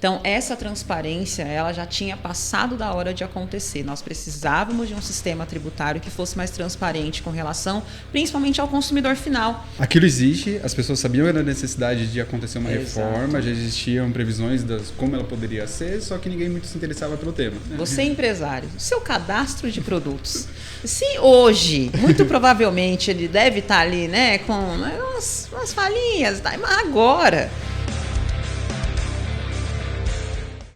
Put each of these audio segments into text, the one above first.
Então, essa transparência, ela já tinha passado da hora de acontecer. Nós precisávamos de um sistema tributário que fosse mais transparente com relação, principalmente ao consumidor final. Aquilo existe, as pessoas sabiam da necessidade de acontecer uma reforma, já existiam previsões das como ela poderia ser, só que ninguém muito se interessava pelo tema. Você é empresário, o seu cadastro de produtos, se hoje, muito provavelmente, ele deve estar ali, né, com umas falhinhas, tá? Mas agora...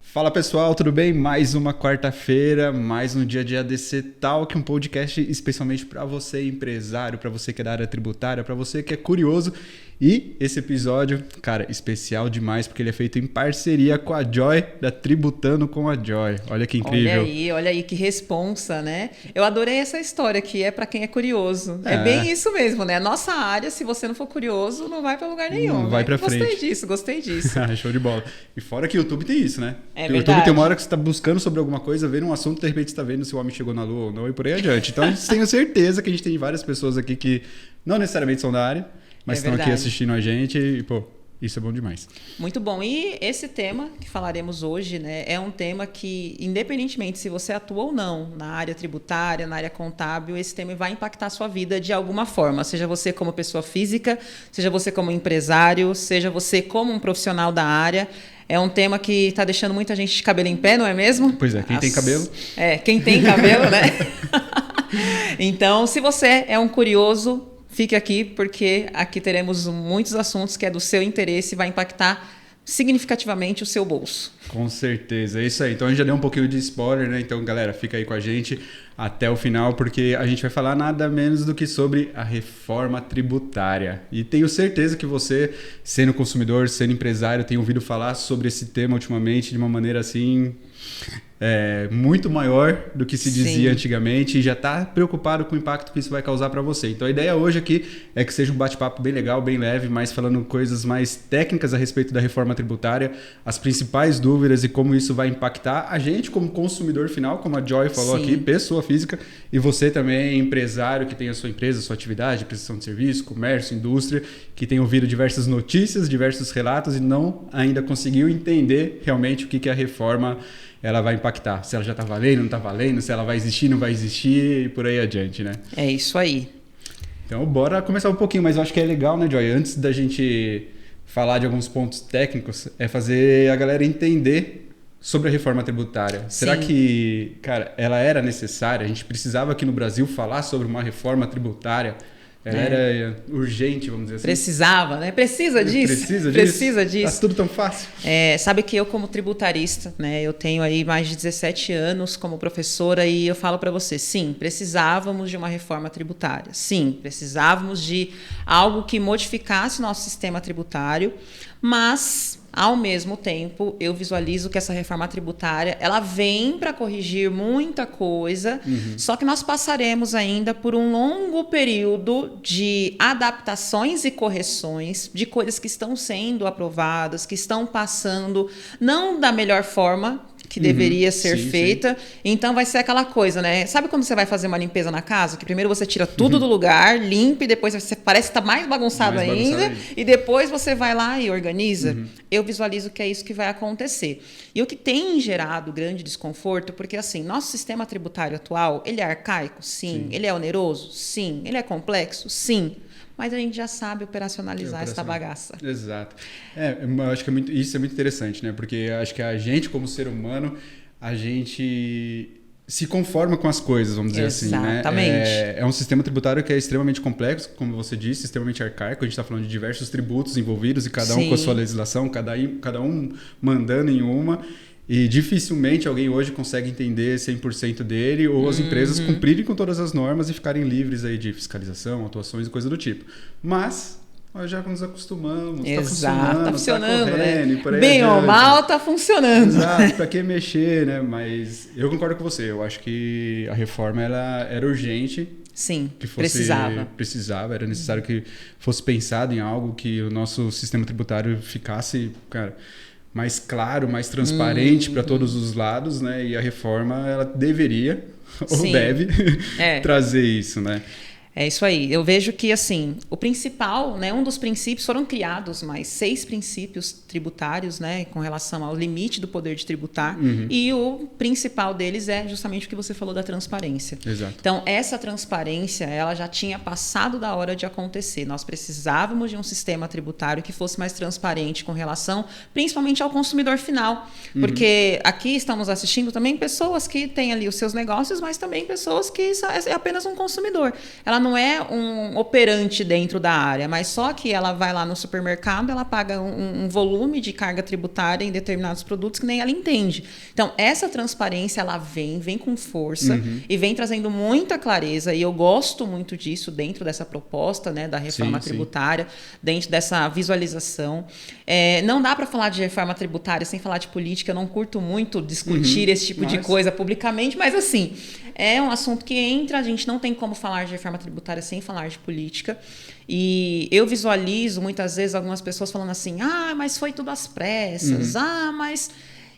Fala pessoal, tudo bem? Mais uma quarta-feira, mais um dia de ADC Talk, um podcast especialmente para você empresário, para você que é da área tributária, para você que é curioso. E esse episódio, cara, especial demais porque ele é feito em parceria com a Joy, da Tributando com a Joy. Olha que incrível. Olha aí que responsa, né? Eu adorei essa história que é para quem é curioso. É bem isso mesmo, né? A nossa área, se você não for curioso, não vai para lugar nenhum. Não vai para frente. Gostei disso. Show de bola. E fora que o YouTube tem isso, né? É o YouTube tem uma hora que você está buscando sobre alguma coisa, vendo um assunto, de repente você está vendo se o homem chegou na Lua ou não e por aí adiante. Então, tenho certeza que a gente tem várias pessoas aqui que não necessariamente são da área, mas estão aqui assistindo a gente e, pô, isso é bom demais. Muito bom. E esse tema que falaremos hoje, né, é um tema que, independentemente se você atua ou não na área tributária, na área contábil, esse tema vai impactar a sua vida de alguma forma. Seja você como pessoa física, seja você como empresário, seja você como um profissional da área. É um tema que está deixando muita gente de cabelo em pé, não é mesmo? Pois é, quem tem cabelo. Quem tem cabelo, né? Então, se você é um curioso, fique aqui, porque aqui teremos muitos assuntos que é do seu interesse e vai impactar significativamente o seu bolso. Com certeza, é isso aí. Então a gente já deu um pouquinho de spoiler, né? Então, galera, fica aí com a gente até o final, porque a gente vai falar nada menos do que sobre a reforma tributária. E tenho certeza que você, sendo consumidor, sendo empresário, tem ouvido falar sobre esse tema ultimamente de uma maneira assim... muito maior do que se dizia antigamente e já está preocupado com o impacto que isso vai causar para você. Então a ideia hoje aqui é que seja um bate-papo bem legal, bem leve, mas falando coisas mais técnicas a respeito da reforma tributária, as principais dúvidas e como isso vai impactar a gente como consumidor final, como a Joy falou aqui, pessoa física, e você também, empresário que tem a sua empresa, sua atividade, prestação de serviço, comércio, indústria, que tem ouvido diversas notícias, diversos relatos e não ainda conseguiu entender realmente o que a reforma ela vai impactar, se ela já está valendo, não está valendo, se ela vai existir, não vai existir e por aí adiante, né? É isso aí. Então, bora começar um pouquinho, mas eu acho que é legal, né, Joy? Antes da gente falar de alguns pontos técnicos, é fazer a galera entender sobre a reforma tributária. Será que, cara, ela era necessária? A gente precisava aqui no Brasil falar sobre uma reforma tributária? Ela era urgente, vamos dizer assim. Precisava, né? Precisa disso. Precisa disso. Tá tudo tão fácil. Sabe que eu, como tributarista, né? Eu tenho aí mais de 17 anos como professora e eu falo para você, sim, precisávamos de uma reforma tributária. Sim, precisávamos de algo que modificasse o nosso sistema tributário, mas... Ao mesmo tempo, eu visualizo que essa reforma tributária ela vem para corrigir muita coisa, só que nós passaremos ainda por um longo período de adaptações e correções de coisas que estão sendo aprovadas, que estão passando não da melhor forma que deveria ser feita. Então vai ser aquela coisa, né? Sabe quando você vai fazer uma limpeza na casa? Que primeiro você tira tudo do lugar, limpa e depois você parece que está mais bagunçado ainda. E depois você vai lá e organiza. Eu visualizo que é isso que vai acontecer. E o que tem gerado grande desconforto, porque assim, nosso sistema tributário atual, ele é arcaico? Sim. Ele é oneroso? Sim. Ele é complexo? Sim. Mas a gente já sabe operacionalizar essa bagaça. Exato. Eu acho que isso é muito interessante, né? Porque acho que a gente, como ser humano, a gente se conforma com as coisas, vamos dizer assim, né? Exatamente. É um sistema tributário que é extremamente complexo, como você disse, extremamente arcaico. A gente está falando de diversos tributos envolvidos e cada um com a sua legislação, cada um mandando em uma. E dificilmente alguém hoje consegue entender 100% dele ou as empresas cumprirem com todas as normas e ficarem livres aí de fiscalização, atuações e coisa do tipo. Mas nós já nos acostumamos, tá funcionando, tá correndo, né? E por aí bem adiante. ou mal, tá funcionando. Exato, pra que mexer, né? Mas eu concordo com você, eu acho que a reforma ela era urgente. Sim, que fosse, precisava, era necessário que fosse pensado em algo que o nosso sistema tributário ficasse, cara, mais claro, mais transparente para todos os lados, né? E a reforma ela deveria ou deve trazer isso, né? É isso aí. Eu vejo que, assim, o principal, né, um dos princípios, foram criados mais 6 princípios tributários, né, com relação ao limite do poder de tributar, e o principal deles é justamente o que você falou da transparência. Exato. Então, essa transparência, ela já tinha passado da hora de acontecer. Nós precisávamos de um sistema tributário que fosse mais transparente com relação, principalmente ao consumidor final, porque aqui estamos assistindo também pessoas que têm ali os seus negócios, mas também pessoas que é apenas um consumidor. Ela não é um operante dentro da área, mas só que ela vai lá no supermercado, ela paga um volume de carga tributária em determinados produtos que nem ela entende. Então, essa transparência, ela vem com força e vem trazendo muita clareza, e eu gosto muito disso dentro dessa proposta, né, da reforma tributária, dentro dessa visualização. Não dá para falar de reforma tributária sem falar de política, eu não curto muito discutir esse tipo de coisa publicamente, mas assim, é um assunto que entra, a gente não tem como falar de reforma tributária sem falar de política. E eu visualizo muitas vezes algumas pessoas falando assim, mas foi tudo às pressas, mas...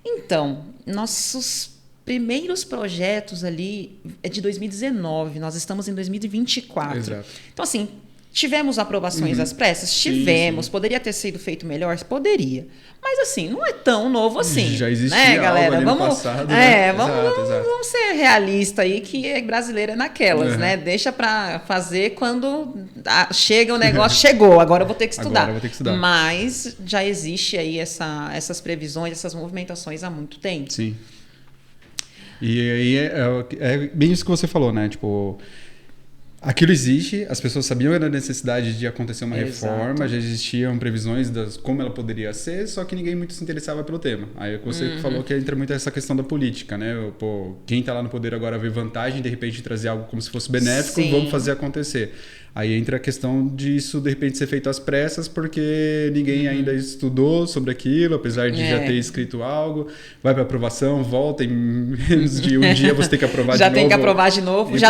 Então, nossos primeiros projetos ali é de 2019, nós estamos em 2024. Exato. Então, assim, tivemos aprovações às pressas? Tivemos. Sim. Poderia ter sido feito melhor? Poderia. Mas, assim, não é tão novo assim. Já existia, né, galera? algo ali no passado. Né? Vamos ser realistas aí, que brasileira é naquelas, né? Deixa para fazer quando chega o negócio, chegou, agora eu vou ter que estudar. Agora eu vou ter que estudar. Mas já existe aí essas previsões, essas movimentações há muito tempo. Sim. E aí é bem isso que você falou, né? Tipo... Aquilo existe, as pessoas sabiam da necessidade de acontecer uma reforma, já existiam previsões das como ela poderia ser, só que ninguém muito se interessava pelo tema. Aí você falou que entra muito essa questão da política, né? Quem está lá no poder agora vê vantagem, de repente trazer algo como se fosse benéfico, vamos fazer acontecer. Aí entra a questão disso, de repente, ser feito às pressas, porque ninguém ainda estudou sobre aquilo, apesar de já ter escrito algo, vai para aprovação, volta em menos de um dia você tem que aprovar de novo. Já tem que aprovar de novo, já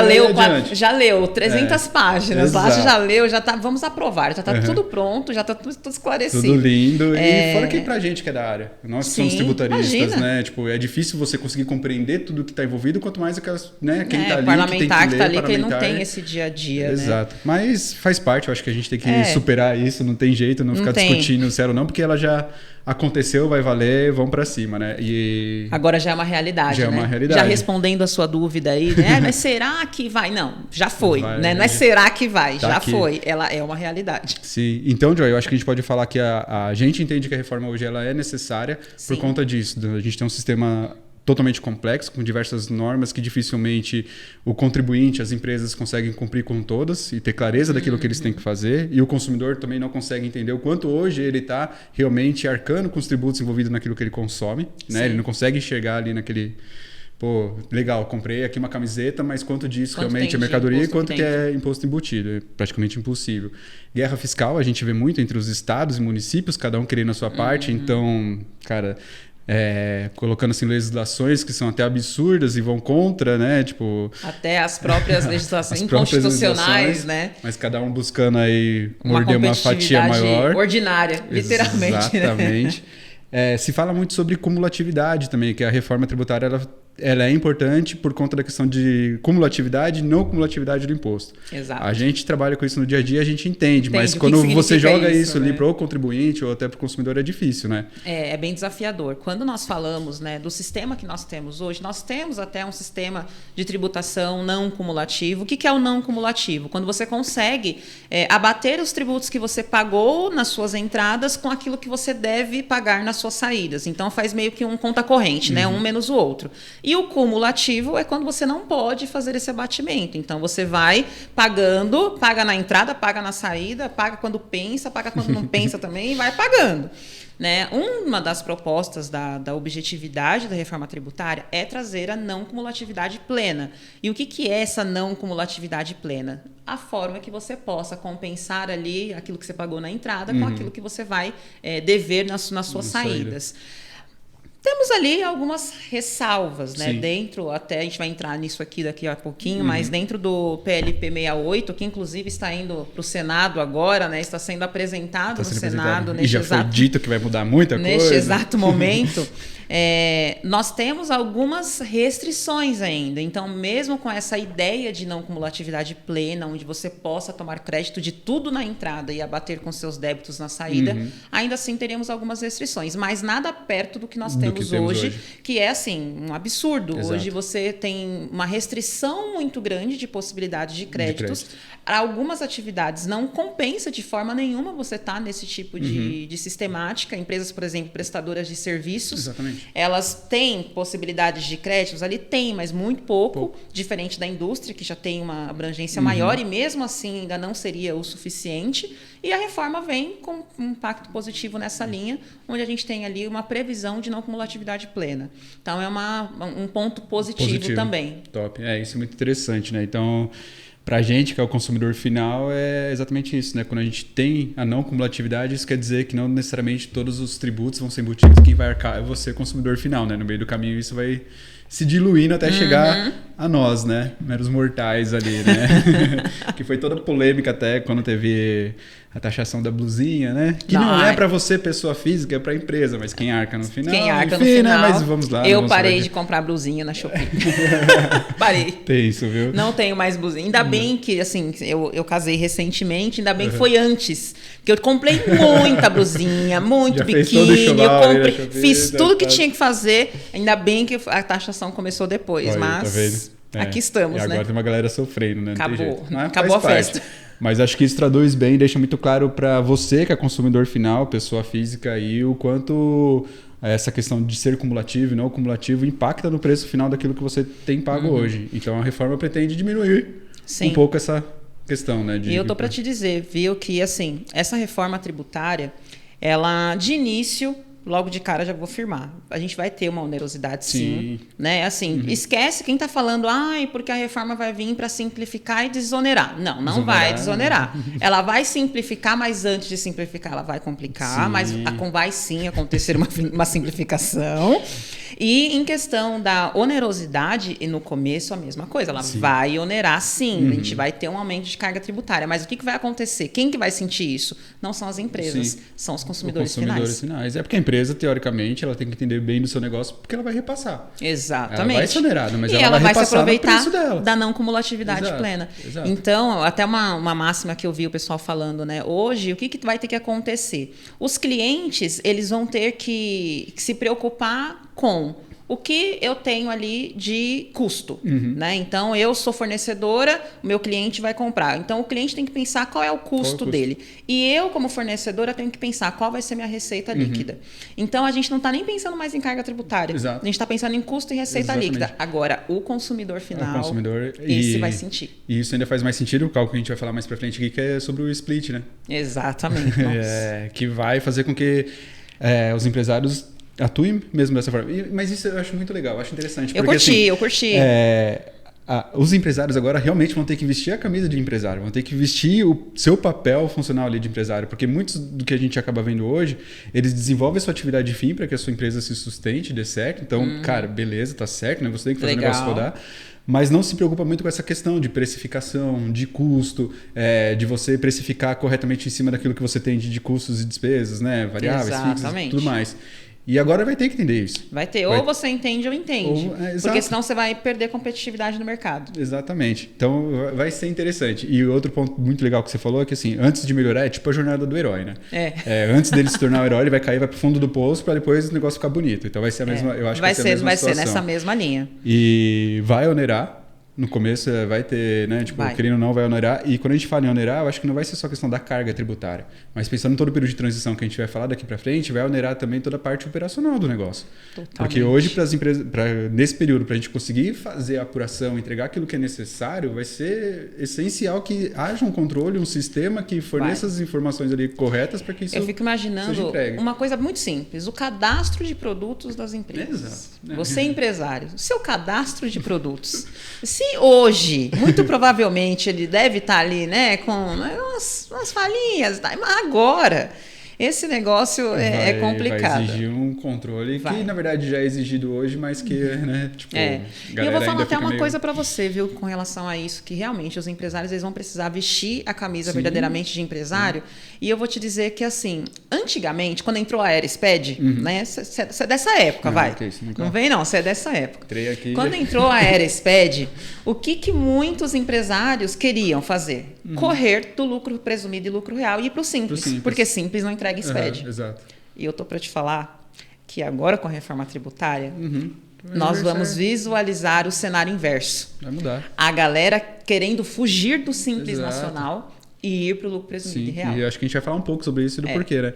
leu 300 páginas, lá você já leu, vamos aprovar, já está tudo pronto, já está tudo esclarecido. Tudo lindo, e fora que pra gente que é da área, nós que somos tributaristas, né? Tipo, é difícil você conseguir compreender tudo que está envolvido, quanto mais aquelas, né, quem está ali, parlamentar que está ali, que ele não tem esse dia a dia, Exato. Né? Mas faz parte, eu acho que a gente tem que superar isso, não tem jeito, não ficar discutindo se era ou não, porque ela já aconteceu, vai valer, vamos para cima, né? E agora já é uma realidade, já né? É uma realidade. Já respondendo a sua dúvida aí, né? Mas será que vai? Não, já foi, né? Não é será que vai, já foi. Ela é uma realidade. Sim. Então, Joy, eu acho que a gente pode falar que a gente entende que a reforma hoje ela é necessária por conta disso. A gente tem um sistema totalmente complexo, com diversas normas que dificilmente o contribuinte, as empresas conseguem cumprir com todas e ter clareza daquilo que eles têm que fazer, e o consumidor também não consegue entender o quanto hoje ele está realmente arcando com os tributos envolvidos naquilo que ele consome, né? Ele não consegue enxergar ali naquele... legal, comprei aqui uma camiseta, mas quanto disso realmente é mercadoria e quanto que é imposto embutido? É praticamente impossível. Guerra fiscal a gente vê muito entre os estados e municípios, cada um querendo a sua parte, então, cara... colocando assim legislações que são até absurdas e vão contra, né? Tipo, até as próprias legislações inconstitucionais, né? Mas cada um buscando aí morder uma fatia maior. Ordinária, literalmente. Exatamente. Né? Se fala muito sobre cumulatividade também, que a reforma tributária ela é importante por conta da questão de cumulatividade e não cumulatividade do imposto. Exato. A gente trabalha com isso no dia a dia, a gente entende, mas quando você joga isso ali, né, para o contribuinte ou até para o consumidor é difícil, né? É bem desafiador. Quando nós falamos, né, do sistema que nós temos hoje, nós temos até um sistema de tributação não cumulativo. O que é o não cumulativo? Quando você consegue abater os tributos que você pagou nas suas entradas com aquilo que você deve pagar nas suas saídas. Então faz meio que um conta corrente, né? Um menos o outro. E o cumulativo é quando você não pode fazer esse abatimento. Então, você vai pagando, paga na entrada, paga na saída, paga quando pensa, paga quando não pensa também e vai pagando. Né? Uma das propostas da objetividade da reforma tributária é trazer a não cumulatividade plena. E o que é essa não cumulatividade plena? A forma que você possa compensar ali aquilo que você pagou na entrada com aquilo que você vai dever nas suas saídas. Temos ali algumas ressalvas, né? Sim. Dentro, até a gente vai entrar nisso aqui daqui a pouquinho, mas dentro do PLP 68, que inclusive está indo para o Senado agora, né? Está sendo apresentado no Senado e já foi dito que vai mudar muita coisa. Neste exato momento. Nós temos algumas restrições ainda. Então, mesmo com essa ideia de não cumulatividade plena, onde você possa tomar crédito de tudo na entrada e abater com seus débitos na saída, ainda assim teríamos algumas restrições, mas nada perto do que nós temos hoje, que é assim, um absurdo. Exato. Hoje você tem uma restrição muito grande de possibilidades de créditos. Para algumas atividades não compensa de forma nenhuma você estar nesse tipo de sistemática. Empresas, por exemplo, prestadoras de serviços. Exatamente. Elas têm possibilidades de créditos ali? Tem, mas muito pouco, diferente da indústria, que já tem uma abrangência maior e mesmo assim ainda não seria o suficiente. E a reforma vem com um impacto positivo nessa linha, onde a gente tem ali uma previsão de não cumulatividade plena. Então, é um ponto positivo também. Top. Isso é muito interessante, né? Então, para a gente, que é o consumidor final, é exatamente isso, né? Quando a gente tem a não cumulatividade, isso quer dizer que não necessariamente todos os tributos vão ser embutidos, quem vai arcar é você, consumidor final, né? No meio do caminho, isso vai se diluindo até chegar a nós, né? Meros mortais ali, né? Que foi toda polêmica até quando teve a taxação da blusinha, né? Que não é para você, pessoa física, é para empresa, mas quem arca no final. Quem arca no final. Né? Mas vamos lá. Eu parei de comprar blusinha na Shopee. Parei. Tem isso, viu? Não tenho mais blusinha. Ainda bem que, assim, eu casei recentemente, ainda bem que foi antes. Porque eu comprei muita blusinha, muito biquíni. Fiz tudo que tinha que fazer. Ainda bem que a taxação começou depois. Olha, mas aqui estamos, e agora tem uma galera sofrendo, né? Acabou a festa. Mas acho que isso traduz bem e deixa muito claro para você, que é consumidor final, pessoa física, aí o quanto essa questão de ser cumulativo e não cumulativo impacta no preço final daquilo que você tem pago hoje. Então a reforma pretende diminuir um pouco essa questão, né? E eu tô para te dizer, viu, que assim, essa reforma tributária, ela de início, logo de cara já vou afirmar, a gente vai ter uma onerosidade sim, né? Assim, esquece quem está falando, porque a reforma vai vir para simplificar e desonerar. Não vai desonerar. Ela vai simplificar, mas antes de simplificar, ela vai complicar, mas vai sim acontecer uma simplificação. E em questão da onerosidade, e no começo a mesma coisa, ela vai onerar sim, a gente vai ter um aumento de carga tributária, mas o que vai acontecer? Quem que vai sentir isso? Não são as empresas, são os consumidores finais. É porque a empresa, teoricamente, ela tem que entender bem do seu negócio, porque ela vai repassar. Exatamente. Ela vai ser onerada, mas ela vai se aproveitar no preço dela. da não cumulatividade plena. Exato. Então, até uma máxima que eu vi o pessoal falando, né? Hoje, o que vai ter que acontecer? Os clientes, eles vão ter que se preocupar com o que eu tenho ali de custo, né? Então, eu sou fornecedora, o meu cliente vai comprar. Então, o cliente tem que pensar qual é o custo dele. E eu, como fornecedora, tenho que pensar qual vai ser minha receita líquida. Então, a gente não está nem pensando mais em carga tributária. Exato. A gente está pensando em custo e receita líquida. Agora, o consumidor final, esse vai sentir. E isso ainda faz mais sentido, algo que a gente vai falar mais para frente aqui, que é sobre o split, né? Exatamente. Que vai fazer com que os empresários atuem mesmo dessa forma. Mas isso eu acho muito legal, eu acho interessante. Eu curti. Os empresários agora realmente vão ter que vestir a camisa de empresário, vão ter que vestir o seu papel funcional ali de empresário, porque muitos do que a gente acaba vendo hoje, eles desenvolvem a sua atividade de fim para que a sua empresa se sustente, dê certo. Então, cara, beleza, tá certo, né? Você tem que fazer o negócio rodar. Mas não se preocupa muito com essa questão de precificação, de custo, de você precificar corretamente em cima daquilo que você tem de custos e despesas, né? Variáveis, fixas e tudo mais. E agora vai ter que entender isso. Vai ter. Ou você entende ou entende. Porque senão você vai perder competitividade no mercado. Exatamente. Então vai ser interessante. E outro ponto muito legal que você falou é que assim, antes de melhorar é tipo a jornada do herói, né? Antes dele se tornar um herói, ele vai cair, vai pro fundo do poço para depois o negócio ficar bonito. Então vai ser a mesma, eu acho que vai ser a mesma situação. Vai ser nessa mesma linha. E vai onerar. No começo vai ter, né? Tipo, querendo ou não, vai onerar. E quando a gente fala em onerar, eu acho que não vai ser só questão da carga tributária. Mas pensando em todo o período de transição que a gente vai falar daqui para frente, vai onerar também toda a parte operacional do negócio. Totalmente. Porque hoje, para as empresas, nesse período, para a gente conseguir fazer a apuração, entregar aquilo que é necessário, vai ser essencial que haja um controle, um sistema que forneça as informações ali corretas para que isso. Eu fico imaginando uma coisa muito simples: o cadastro de produtos das empresas. Exato. Você é empresário, o seu cadastro de produtos. Se hoje, muito provavelmente, ele deve estar ali, né, com umas falhinhas, mas agora Esse negócio é complicado. Vai exigir um controle que, na verdade, já é exigido hoje, mas que, né, tipo... E eu vou falar até uma coisa para você, viu, com relação a isso, que realmente os empresários eles vão precisar vestir a camisa verdadeiramente de empresário. E eu vou te dizer que, assim, antigamente, quando entrou a Aeresped, né, você é dessa época, vai. Não vem não, você é dessa época. Entrei aqui. Quando entrou a Aeresped, o que muitos empresários queriam fazer? Correr do lucro presumido e lucro real e ir para o simples, porque simples não entrega SPED. Exato. E eu tô para te falar que agora com a reforma tributária, nós vamos visualizar o cenário inverso. Vai mudar. A galera querendo fugir do simples nacional e ir para o lucro presumido e real. E acho que a gente vai falar um pouco sobre isso e do porquê, né?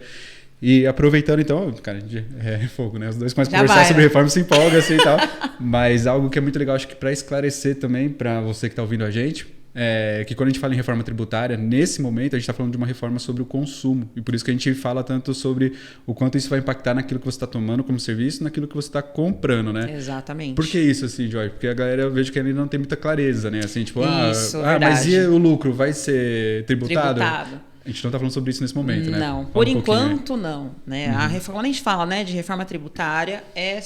E aproveitando, então, cara, é fogo, né? Os dois começam a conversar sobre reforma, se empolga assim e tal. Mas algo que é muito legal, acho que para esclarecer também, para você que está ouvindo a gente, é que quando a gente fala em reforma tributária, nesse momento a gente está falando de uma reforma sobre o consumo. E por isso que a gente fala tanto sobre o quanto isso vai impactar naquilo que você está tomando como serviço, naquilo que você está comprando, né? Exatamente. Por que isso, assim, Joy? Porque a galera, eu vejo que ainda não tem muita clareza, né? Assim, tipo, mas e o lucro vai ser tributado? Tributado. A gente não está falando sobre isso nesse momento, né? Não, por enquanto não. Né? A reforma, quando a gente fala, né, de reforma tributária, é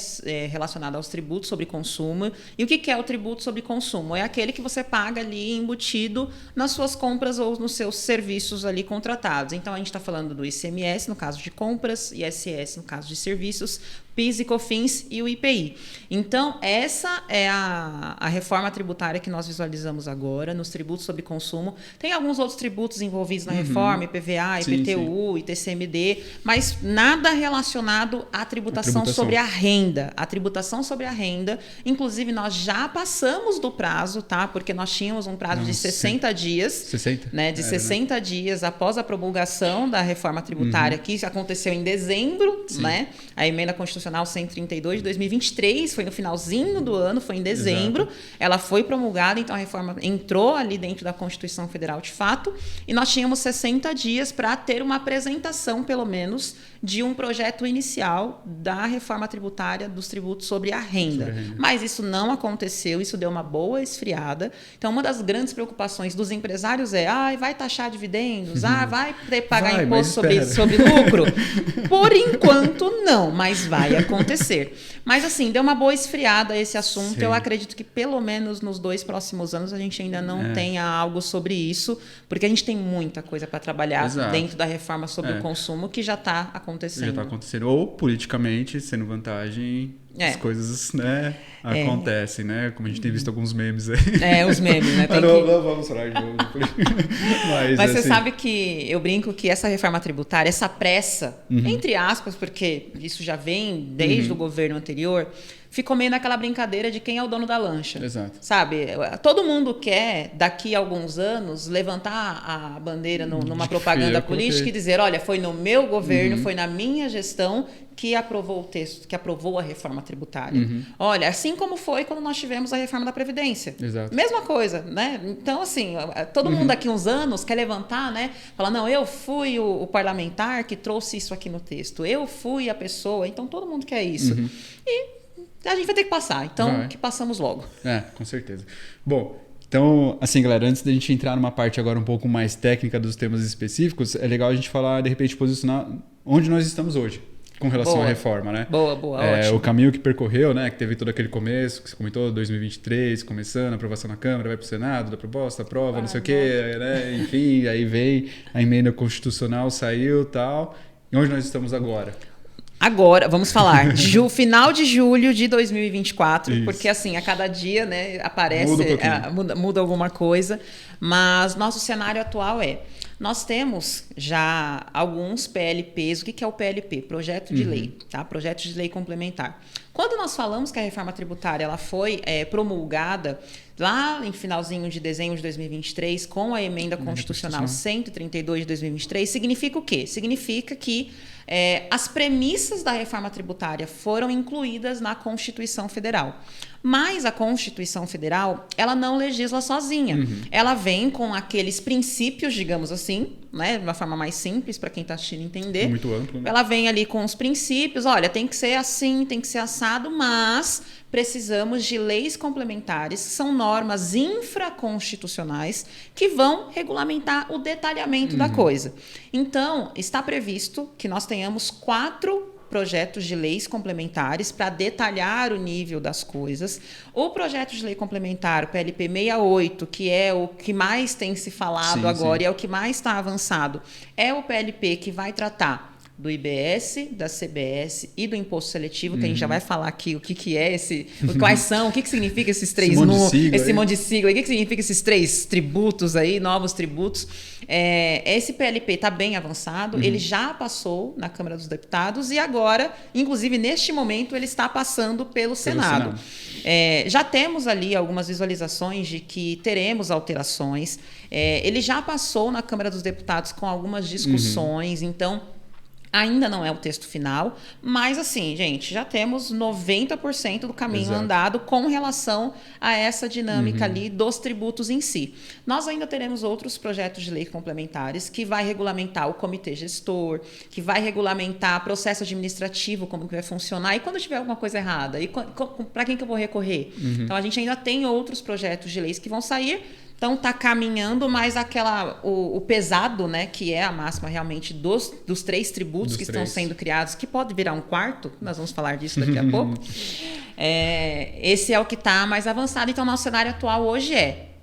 relacionada aos tributos sobre consumo. E o que é o tributo sobre consumo? É aquele que você paga ali embutido nas suas compras ou nos seus serviços ali contratados. Então, a gente está falando do ICMS, no caso de compras, ISS, no caso de serviços, PIS e COFINS e o IPI. Então, essa é a reforma tributária que nós visualizamos agora, nos tributos sobre consumo. Tem alguns outros tributos envolvidos na reforma, IPVA, IPTU, ITCMD, mas nada relacionado à tributação sobre a renda. A tributação sobre a renda, inclusive, nós já passamos do prazo, tá? Porque nós tínhamos um prazo de 60 dias. 60? Né? De 60 dias após a promulgação da reforma tributária, que aconteceu em dezembro, né? A emenda constitucional 132 de 2023, foi no finalzinho do ano, foi em dezembro. Exato. Ela foi promulgada, então a reforma entrou ali dentro da Constituição Federal de fato, e nós tínhamos 60 dias para ter uma apresentação, pelo menos, de um projeto inicial da reforma tributária dos tributos sobre a renda. Mas isso não aconteceu, isso deu uma boa esfriada. Então, uma das grandes preocupações dos empresários é: vai taxar dividendos, vai ter que pagar imposto sobre lucro? Por enquanto, não, mas vai acontecer. Mas, assim, deu uma boa esfriada esse assunto. Sim. Eu acredito que, pelo menos nos 2 próximos anos, a gente ainda não tenha algo sobre isso, porque a gente tem muita coisa para trabalhar dentro da reforma sobre o consumo que já está acontecendo. Já está acontecendo. Ou, politicamente, sendo vantagem, as coisas, né, acontecem, né? Como a gente tem visto alguns memes aí. Os memes, né? Não vamos falar de novo. Mas assim, você sabe que eu brinco que essa reforma tributária, essa pressa, entre aspas, porque isso já vem desde o governo anterior, ficou meio naquela brincadeira de quem é o dono da lancha. Exato. Sabe? Todo mundo quer, daqui a alguns anos, levantar a bandeira numa propaganda política e dizer: olha, foi no meu governo, foi na minha gestão que aprovou o texto, que aprovou a reforma tributária. Olha, assim como foi quando nós tivemos a reforma da Previdência. Exato. Mesma coisa, né? Então, assim, todo mundo daqui a uns anos quer levantar, né? Falar: não, eu fui o parlamentar que trouxe isso aqui no texto. Eu fui a pessoa. Então, todo mundo quer isso. E a gente vai ter que passar. Então, que passamos logo. Com certeza. Bom, então, assim, galera, antes da gente entrar numa parte agora um pouco mais técnica dos temas específicos, é legal a gente falar, de repente, posicionar onde nós estamos hoje com relação à reforma, né? Boa, ótimo. O caminho que percorreu, né? Que teve todo aquele começo, que você comentou, 2023, começando, aprovação na Câmara, vai para o Senado, da proposta, aprova, não sei o quê, né? Enfim, aí vem a emenda constitucional, saiu e tal. E onde nós estamos agora? Agora, vamos falar, final de julho de 2024, isso. Porque assim, a cada dia, né, aparece, muda alguma coisa, mas nosso cenário atual nós temos já alguns PLPs. O que é o PLP? Projeto de lei, tá? Projeto de lei complementar. Quando nós falamos que a reforma tributária ela foi promulgada lá em finalzinho de dezembro de 2023, com a emenda constitucional 132 de 2023, significa o quê? Significa que as premissas da reforma tributária foram incluídas na Constituição Federal. Mas a Constituição Federal, ela não legisla sozinha. Ela vem com aqueles princípios, digamos assim, assim, né? De uma forma mais simples para quem está assistindo entender. Muito amplo, né? Ela vem ali com os princípios, olha, tem que ser assim, tem que ser assado, mas precisamos de leis complementares, que são normas infraconstitucionais, que vão regulamentar o detalhamento da coisa. Então, está previsto que nós tenhamos 4 projetos de leis complementares para detalhar o nível das coisas. O projeto de lei complementar, o PLP 68, que é o que mais tem se falado agora e é o que mais está avançado, é o PLP que vai tratar do IBS, da CBS e do imposto seletivo, que a gente já vai falar aqui o que é esse, quais são, o que significa esses 3 esse monte de sigla, o que significa esses 3 tributos aí, novos tributos. Esse PLP está bem avançado, ele já passou na Câmara dos Deputados e agora, inclusive neste momento, ele está passando pelo Senado. Já temos ali algumas visualizações de que teremos alterações. Ele já passou na Câmara dos Deputados com algumas discussões, então ainda não é o texto final, mas assim, gente, já temos 90% do caminho andado com relação a essa dinâmica ali dos tributos em si. Nós ainda teremos outros projetos de lei complementares que vai regulamentar o comitê gestor, que vai regulamentar processo administrativo, como que vai funcionar, e quando tiver alguma coisa errada, e para quem que eu vou recorrer? Então, a gente ainda tem outros projetos de leis que vão sair. Então, está caminhando, mas o pesado, né, que é a máxima realmente dos 3 tributos que estão sendo criados, que pode virar um 4, nós vamos falar disso daqui a pouco, esse é o que está mais avançado. Então, nosso cenário atual hoje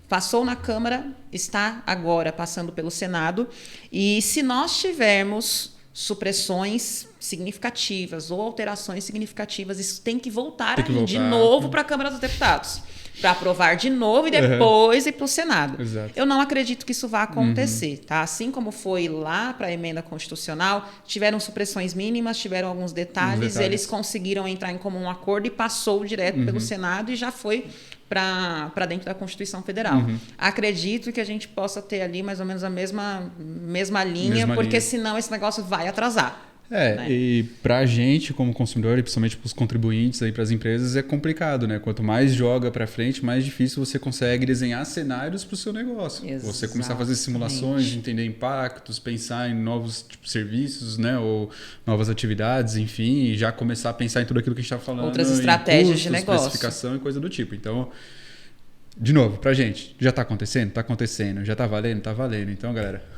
passou na Câmara, está agora passando pelo Senado, e se nós tivermos supressões significativas ou alterações significativas, isso tem que voltar de novo para a Câmara dos Deputados, para aprovar de novo e depois ir para o Senado. Exato. Eu não acredito que isso vá acontecer, tá? Assim como foi lá para a emenda constitucional, tiveram supressões mínimas, tiveram alguns detalhes, eles conseguiram entrar em comum acordo e passou direto pelo Senado e já foi para dentro da Constituição Federal. Acredito que a gente possa ter ali mais ou menos a mesma linha, porque senão esse negócio vai atrasar. Né? E para a gente como consumidor e principalmente para os contribuintes, para as empresas, é complicado, né? Quanto mais joga para frente, mais difícil você consegue desenhar cenários para o seu negócio. Exatamente. Você começar a fazer simulações, entender impactos, pensar em novos serviços, né? Ou novas atividades, enfim, e já começar a pensar em tudo aquilo que a gente está falando. Outras estratégias custos, de negócio. Especificação e coisa do tipo. Então, de novo, para a gente, já está acontecendo? Está acontecendo. Já está valendo? Está valendo. Então, galera...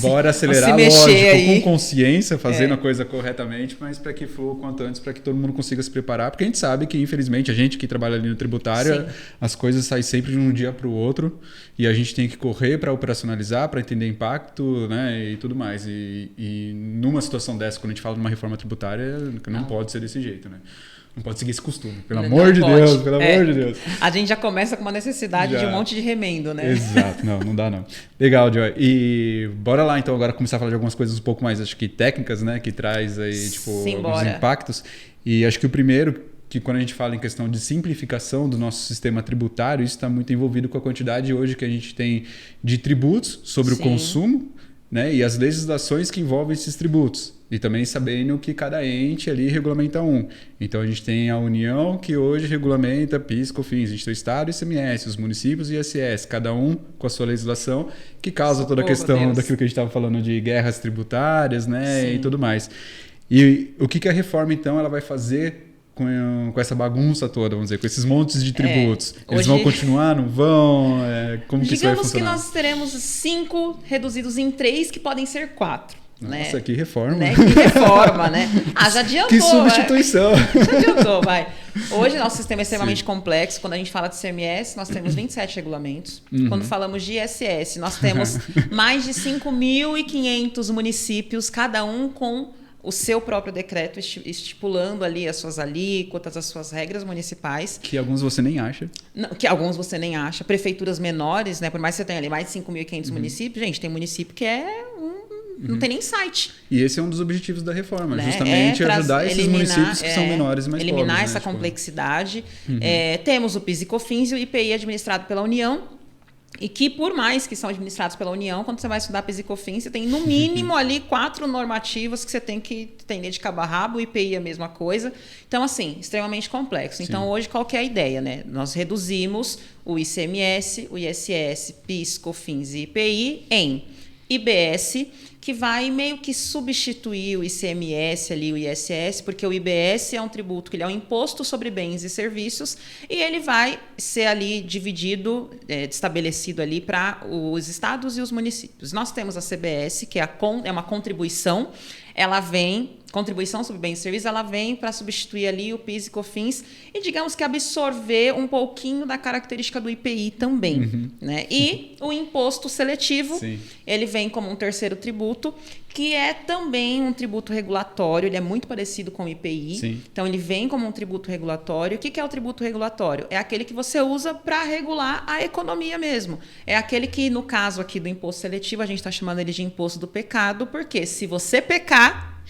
Bora acelerar, lógico, com consciência, fazendo a coisa corretamente, mas para que for o quanto antes, para que todo mundo consiga se preparar, porque a gente sabe que, infelizmente, a gente que trabalha ali no tributário, as coisas saem sempre de um dia para o outro e a gente tem que correr para operacionalizar, para entender impacto, né, e tudo mais. E numa situação dessa, quando a gente fala de uma reforma tributária, não pode ser desse jeito, né? Não pode seguir esse costume. Pelo amor de Deus, pelo amor de Deus. A gente já começa com uma necessidade de um monte de remendo, né? Exato, não dá não. Legal, Joy. E bora lá então agora começar a falar de algumas coisas um pouco mais, acho que técnicas, né? Que traz aí, tipo, alguns impactos. E acho que o primeiro, que quando a gente fala em questão de simplificação do nosso sistema tributário, isso está muito envolvido com a quantidade hoje que a gente tem de tributos sobre o consumo, né? E as legislações que envolvem esses tributos. E também sabendo que cada ente ali regulamenta um. Então a gente tem a União que hoje regulamenta PIS, COFINS, a gente tem o Estado e ICMS, os municípios e ISS, cada um com a sua legislação, que causa toda a questão daquilo que a gente estava falando de guerras tributárias, né, e tudo mais. E o que a reforma, então, ela vai fazer com essa bagunça toda, vamos dizer, com esses montes de tributos? Eles vão continuar, não vão? Como que isso vai funcionar? Digamos que nós teremos 5 reduzidos em 3, que podem ser 4. Nossa, né? Que reforma. Né? Que reforma, né? Já adiantou. Que substituição. Já adiantou, vai. Hoje, nosso sistema é extremamente complexo. Quando a gente fala de CMS, nós temos 27 regulamentos. Quando falamos de ISS, nós temos mais de 5.500 municípios, cada um com o seu próprio decreto estipulando ali as suas alíquotas, as suas regras municipais. Que alguns você nem acha. Não, que alguns você nem acha. Prefeituras menores, né? Por mais que você tenha ali mais de 5.500 municípios, gente, tem município que não tem nem site. E esse é um dos objetivos da reforma, né? Justamente ajudar esses municípios que são menores e mais pobres. Eliminar essa complexidade. Temos o PIS e COFINS e o IPI administrado pela União, e que, por mais que são administrados pela União, quando você vai estudar PIS e COFINS, você tem no mínimo ali 4 normativas que você tem que entender de cabo a rabo, o IPI é a mesma coisa. Então, assim, extremamente complexo. Então, hoje, qual que é a ideia, né? Nós reduzimos o ICMS, o ISS, PIS, COFINS e IPI em IBS, que vai meio que substituir o ICMS ali, o ISS, porque o IBS é um tributo que ele é um imposto sobre bens e serviços e ele vai ser ali dividido, estabelecido ali para os estados e os municípios. Nós temos a CBS, que é uma contribuição, ela vem, contribuição sobre bens e serviços, ela vem para substituir ali o PIS e COFINS e, digamos que, absorver um pouquinho da característica do IPI também. Né? E o imposto seletivo, Sim. ele vem como um terceiro tributo, que é também um tributo regulatório, ele é muito parecido com o IPI, Sim. então ele vem como um tributo regulatório. O que é o tributo regulatório? É aquele que você usa para regular a economia mesmo. É aquele que, no caso aqui do imposto seletivo, a gente está chamando ele de imposto do pecado, porque se você pecar,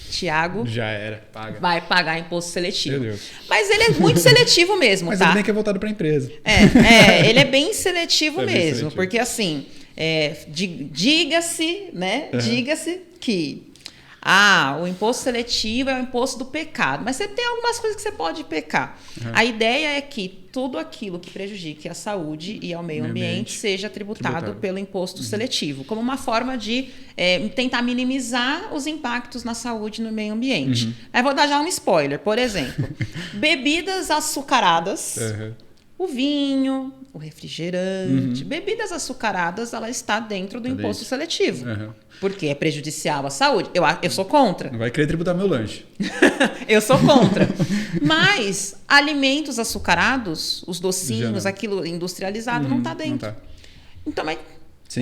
Tiago já era, paga. Vai pagar imposto seletivo. Meu Deus. Mas ele é muito seletivo mesmo, Mas tá? ele nem que é voltado para a empresa. Ele é bem seletivo mesmo, bem seletivo. Porque assim, diga-se, né? Diga-se que o imposto seletivo é o imposto do pecado, mas você tem algumas coisas que você pode pecar. A ideia é que tudo aquilo que prejudique a saúde e ao meio ambiente seja tributado pelo imposto seletivo, como uma forma de tentar minimizar os impactos na saúde e no meio ambiente. Aí vou dar já um spoiler, por exemplo, bebidas açucaradas, o vinho, o refrigerante, bebidas açucaradas, ela está dentro do imposto seletivo. Porque é prejudicial à saúde. Eu sou contra. Não vai querer tributar meu lanche. Eu sou contra. Mas alimentos açucarados, os docinhos, aquilo industrializado, não está dentro. Não tá. Então, é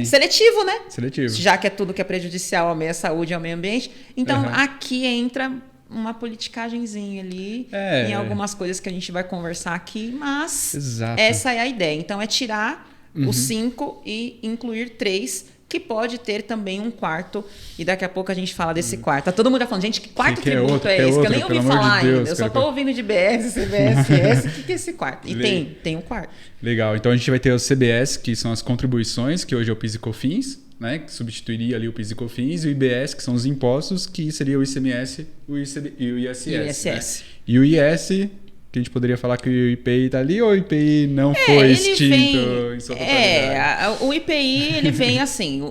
seletivo, né? Seletivo. Já que é tudo que é prejudicial à minha saúde e ao meio ambiente. Então, aqui entra uma politicagemzinha ali em algumas coisas que a gente vai conversar aqui, mas essa é a ideia. Então, é tirar os 5 e incluir 3, que pode ter também um quarto, e daqui a pouco a gente fala desse quarto. Tá todo mundo falando, gente, que quarto tributo é esse? Que eu nem ouvi falar ainda. Eu só tô ouvindo de BS, CBS, o que é esse quarto? E tem um quarto. Legal, então a gente vai ter os CBS, que são as contribuições, que hoje é o PIS e COFINS, né, que substituiria ali o PIS e COFINS, e o IBS, que são os impostos, que seria o ICMS e o ISS. Né? E o IS, que a gente poderia falar que o IPI está ali, ou o IPI não foi extinto em sua totalidade? O IPI, ele vem assim,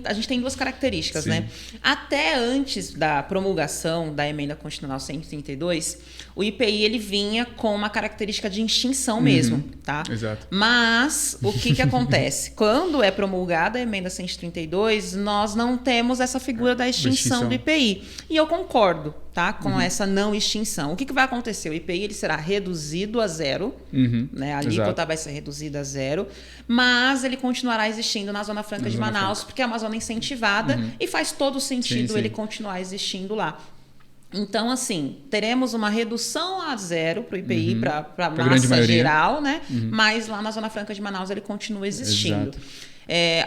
a gente tem duas características, né? Até antes da promulgação da Emenda Constitucional 132, o IPI, ele vinha com uma característica de extinção mesmo, tá? Exato. Mas, o que acontece? Quando é promulgada a Emenda 132, nós não temos essa figura da extinção do IPI. E eu concordo, tá? Com essa não extinção. O que vai acontecer? O IPI, ele será reduzido a zero, né? A alíquota vai ser reduzida a zero, mas ele continuará existindo na Zona Franca de Manaus, porque é uma zona incentivada e faz todo sentido ele continuar existindo lá. Então, assim, teremos uma redução a zero para o IPI, para a massa geral, né? Mas lá na Zona Franca de Manaus ele continua existindo.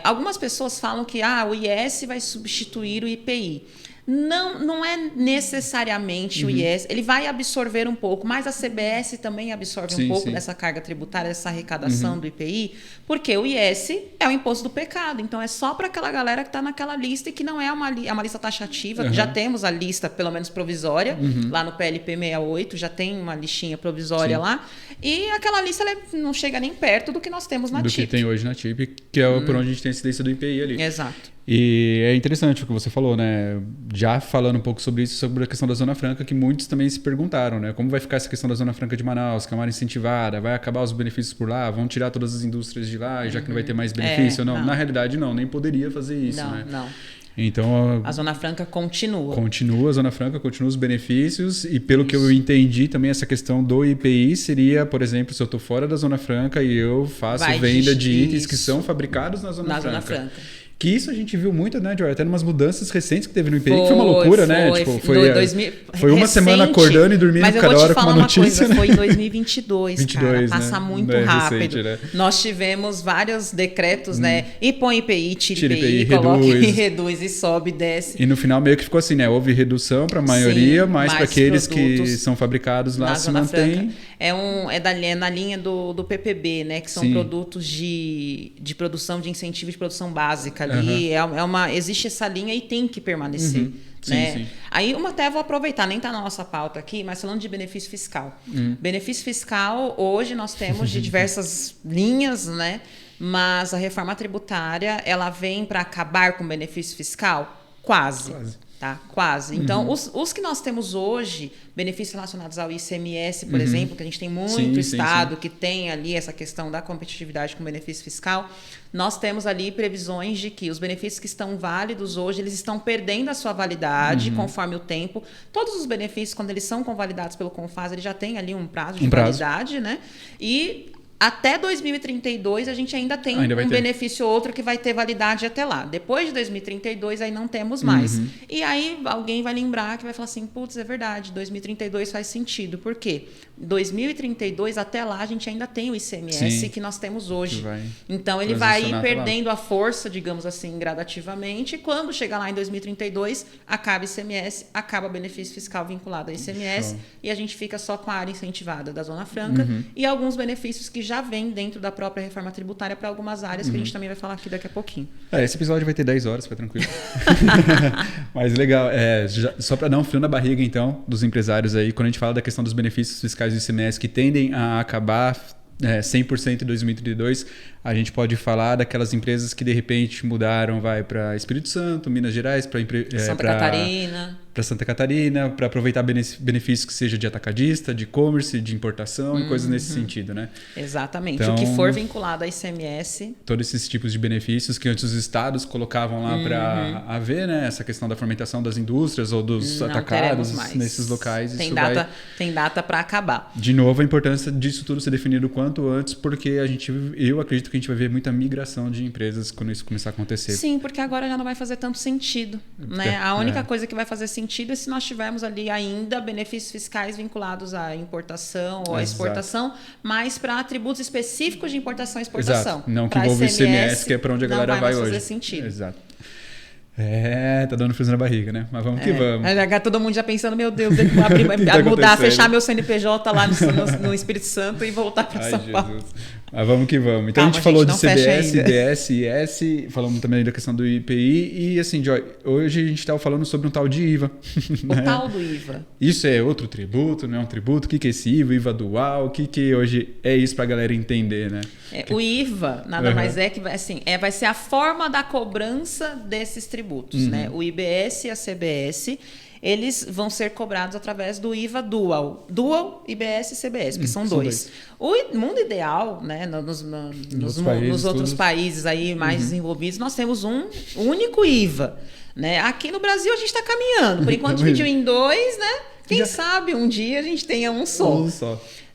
Algumas pessoas falam que o IS vai substituir o IPI. Não é necessariamente o IS, ele vai absorver um pouco, mas a CBS também absorve um pouco dessa carga tributária, dessa arrecadação do IPI, porque o IS é o imposto do pecado, então é só para aquela galera que está naquela lista e que não é uma lista taxativa, já temos a lista, pelo menos provisória, lá no PLP 68, já tem uma listinha provisória lá, e aquela lista ela não chega nem perto do que nós temos na TIP. Do que tem hoje na TIP, que é por onde a gente tem a incidência do IPI ali. Exato. E é interessante o que você falou, né? Já falando um pouco sobre isso, sobre a questão da Zona Franca, que muitos também se perguntaram, né? Como vai ficar essa questão da Zona Franca de Manaus, que é uma área incentivada, vai acabar os benefícios por lá, vão tirar todas as indústrias de lá, já que não vai ter mais benefício? Não. Na realidade, não, nem poderia fazer isso, né? Não. Então, a Zona Franca continua. Continua a Zona Franca, continua os benefícios e pelo que eu entendi também essa questão do IPI seria, por exemplo, se eu estou fora da Zona Franca e eu faço venda de itens que são fabricados na Zona Franca. Que isso a gente viu muito, né, Joy? Até umas mudanças recentes que teve no IPI, que foi uma loucura, né? Tipo, foi uma semana acordando e dormindo cada hora com uma notícia. Mas eu vou te falar uma coisa, foi em 2022, cara. Passa muito rápido. Recente, né? Nós tivemos vários decretos, né? E põe IPI, tira IPI, coloca e reduz, e sobe, e desce. E no final meio que ficou assim, né? Houve redução para a maioria, mas para aqueles que são fabricados lá se mantém. É na linha do PPB, né? Que são produtos de produção, de incentivo de produção básica. Ali existe essa linha e tem que permanecer. Né? Aí até vou aproveitar, nem está na nossa pauta aqui, mas falando de benefício fiscal. Benefício fiscal, hoje nós temos de diversas linhas, né? Mas a reforma tributária, ela vem para acabar com o benefício fiscal? Quase. Tá? Quase. Então, os que nós temos hoje, benefícios relacionados ao ICMS, por exemplo, que a gente tem muito estado que tem ali essa questão da competitividade com benefício fiscal, nós temos ali previsões de que os benefícios que estão válidos hoje, eles estão perdendo a sua validade conforme o tempo. Todos os benefícios, quando eles são convalidados pelo CONFAS, eles já têm ali um prazo de validade, né? E até 2032 a gente ainda tem um benefício ou outro que vai ter validade até lá. Depois de 2032 aí não temos mais. E aí alguém vai lembrar que vai falar assim, putz, é verdade, 2032 faz sentido. Por quê? 2032 até lá a gente ainda tem o ICMS que nós temos hoje. Então ele vai ir perdendo a força, digamos assim, gradativamente. E quando chegar lá em 2032, acaba o ICMS, acaba o benefício fiscal vinculado ao ICMS e a gente fica só com a área incentivada da Zona Franca e alguns benefícios que já vem dentro da própria reforma tributária para algumas áreas que a gente também vai falar aqui daqui a pouquinho. Esse episódio vai ter 10 horas, fica tranquilo. Mas legal, só para dar um frio na barriga então dos empresários aí, quando a gente fala da questão dos benefícios fiscais do ICMS que tendem a acabar 100% em 2032, a gente pode falar daquelas empresas que de repente mudaram, vai para Espírito Santo, Minas Gerais, para Santa Catarina, para aproveitar benefícios que seja de atacadista, de e-commerce, de importação e coisas nesse sentido, né? Exatamente. Então, o que for vinculado a ICMS. Todos esses tipos de benefícios que antes os estados colocavam lá para haver, né? Essa questão da fomentação das indústrias ou dos atacados nesses locais. Tem data para acabar. De novo, a importância disso tudo ser definido o quanto antes, porque eu acredito que a gente vai ver muita migração de empresas quando isso começar a acontecer. Sim, porque agora já não vai fazer tanto sentido, né? A única coisa que vai fazer sentido é se nós tivermos ali ainda benefícios fiscais vinculados à importação ou à exportação, mas para atributos específicos de importação e exportação. Exato. Não que envolve ICMS, que é para onde a galera vai hoje. Não vai fazer sentido. Exato. Tá dando frio na barriga, né? Mas vamos que vamos. Todo mundo já pensando, meu Deus, mudar, fechar meu CNPJ lá no Espírito Santo e voltar para São Paulo. Mas vamos que vamos. Então a gente falou de CBS, IDS, IS, falamos também da questão do IPI e assim, Joy, hoje a gente estava falando sobre um tal de IVA. O tal do IVA. Isso é outro tributo, não é um tributo? O que é esse IVA? IVA dual? O que hoje é isso para a galera entender, né? O IVA nada mais é que vai ser a forma da cobrança desses tributos, né? O IBS e a CBS, eles vão ser cobrados através do IVA dual. Dual, IBS e CBS, porque são dois. O mundo ideal, né, nos outros países aí mais desenvolvidos, nós temos um único IVA. Né? Aqui no Brasil a gente está caminhando. Por enquanto dividiu em dois, né? Quem sabe um dia a gente tenha um só.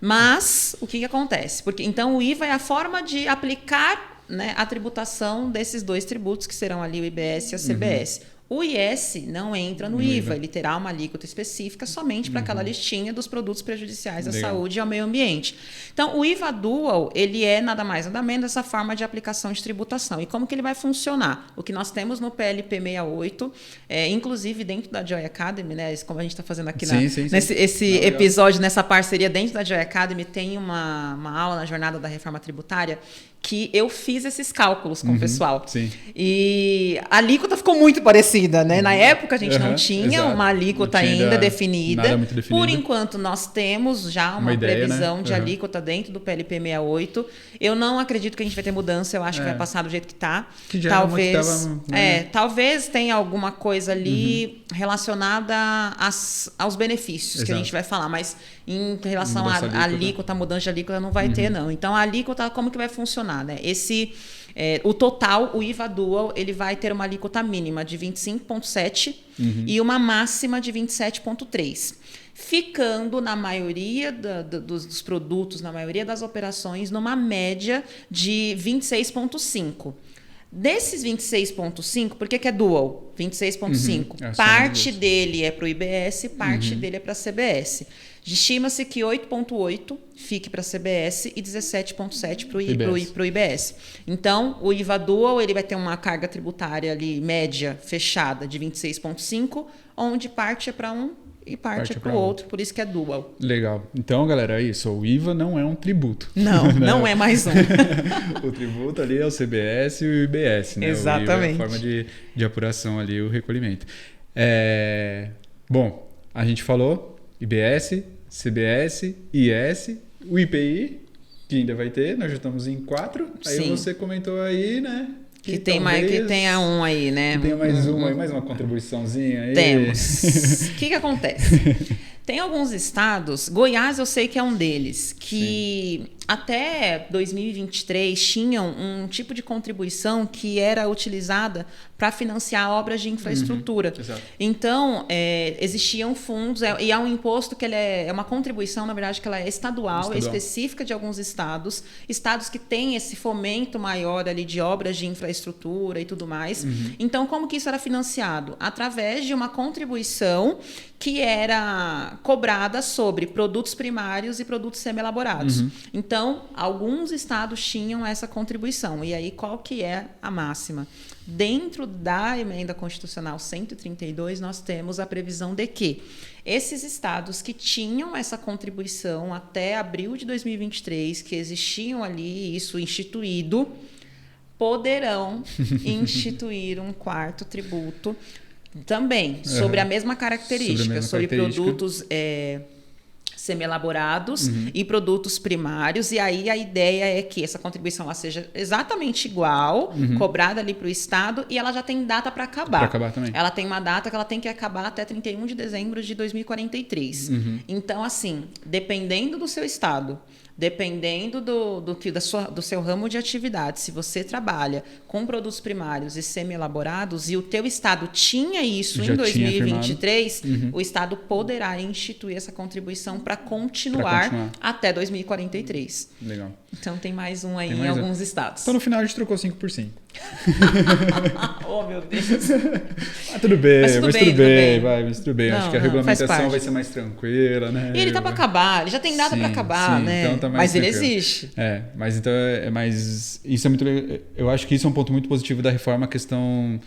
Mas o que acontece? Então o IVA é a forma de aplicar, né, a tributação desses dois tributos, que serão ali o IBS e a CBS. O IS não entra no IVA, ele terá uma alíquota específica somente para aquela listinha dos produtos prejudiciais à saúde e ao meio ambiente. Então, o IVA Dual, ele é nada mais nada menos essa forma de aplicação de tributação. E como que ele vai funcionar? O que nós temos no PLP 68, inclusive dentro da Joy Academy, né, como a gente está fazendo aqui nesse episódio, nessa parceria dentro da Joy Academy, tem uma aula na jornada da reforma tributária que eu fiz esses cálculos com o pessoal. E a alíquota ficou muito parecida, né? Na época a gente não tinha uma alíquota ainda definida. Por enquanto nós temos já uma previsão, né, de alíquota dentro do PLP 68. Eu não acredito que a gente vai ter mudança, eu acho que vai passar do jeito que está. Talvez tenha alguma coisa ali relacionada aos benefícios que a gente vai falar, mas em relação à alíquota, mudança de alíquota não vai ter, não. Então a alíquota, como que vai funcionar? Né? O total, o IVA Dual, ele vai ter uma alíquota mínima de 25,7% e uma máxima de 27,3%. Ficando na maioria dos produtos, na maioria das operações, numa média de 26,5%. Desses 26,5%, por que é dual? 26,5%. Parte dele é para o IBS, parte dele é para a CBS. Estima-se que 8,8% fique para a CBS e 17,7% para o IBS. Então, o IVA Dual, ele vai ter uma carga tributária ali, média, fechada, de 26,5%, onde parte é para um e parte é para o outro, por isso que é dual. Legal. Então, galera, é isso. O IVA não é um tributo. Não, não é mais um. O tributo ali é o CBS e o IBS, né? Exatamente. O IVA é a forma de apuração ali, o recolhimento. Bom, a gente falou IBS, CBS, IS, o IPI que ainda vai ter, nós já estamos em 4. Aí Sim. você comentou aí, né? Que tem mais, que tenha um aí, né? Que tenha mais uma, mais uma contribuiçãozinha aí. Temos. O que acontece? Tem alguns estados, Goiás eu sei que é um deles, que até 2023 tinham um tipo de contribuição que era utilizada para financiar obras de infraestrutura. Exato. Então, existiam fundos, e é um imposto que ele é uma contribuição, na verdade, que ela é estadual, específica de alguns estados que têm esse fomento maior ali de obras de infraestrutura e tudo mais. Então, como que isso era financiado? Através de uma contribuição que era cobrada sobre produtos primários e produtos semi-elaborados. Então, alguns estados tinham essa contribuição. E aí, qual que é a máxima? Dentro da emenda constitucional 132, nós temos a previsão de que esses estados que tinham essa contribuição até abril de 2023, que existiam ali isso instituído, poderão instituir um quarto tributo também, sobre a mesma característica, sobre produtos semi-elaborados e produtos primários. E aí a ideia é que essa contribuição ela seja exatamente igual, cobrada ali para o Estado, e ela já tem data para acabar. Para acabar também. Ela tem uma data que ela tem que acabar até 31 de dezembro de 2043. Então, assim, dependendo do seu Estado, dependendo do seu ramo de atividade, se você trabalha com produtos primários e semi-elaborados e o teu estado tinha isso em 2023, o estado poderá instituir essa contribuição para continuar até 2043. Legal. Então tem mais um aí em alguns estados. Então no final a gente trocou 5 por 5. Oh, meu Deus. Mas tudo bem, mas tudo bem. Não, acho que a regulamentação vai ser mais tranquila, né? E ele tá para acabar, ele já tem data para acabar, né? Então tá mas tranquilo. Ele existe. Mas então isso é muito legal. Eu acho que isso é um ponto muito positivo da reforma, a questão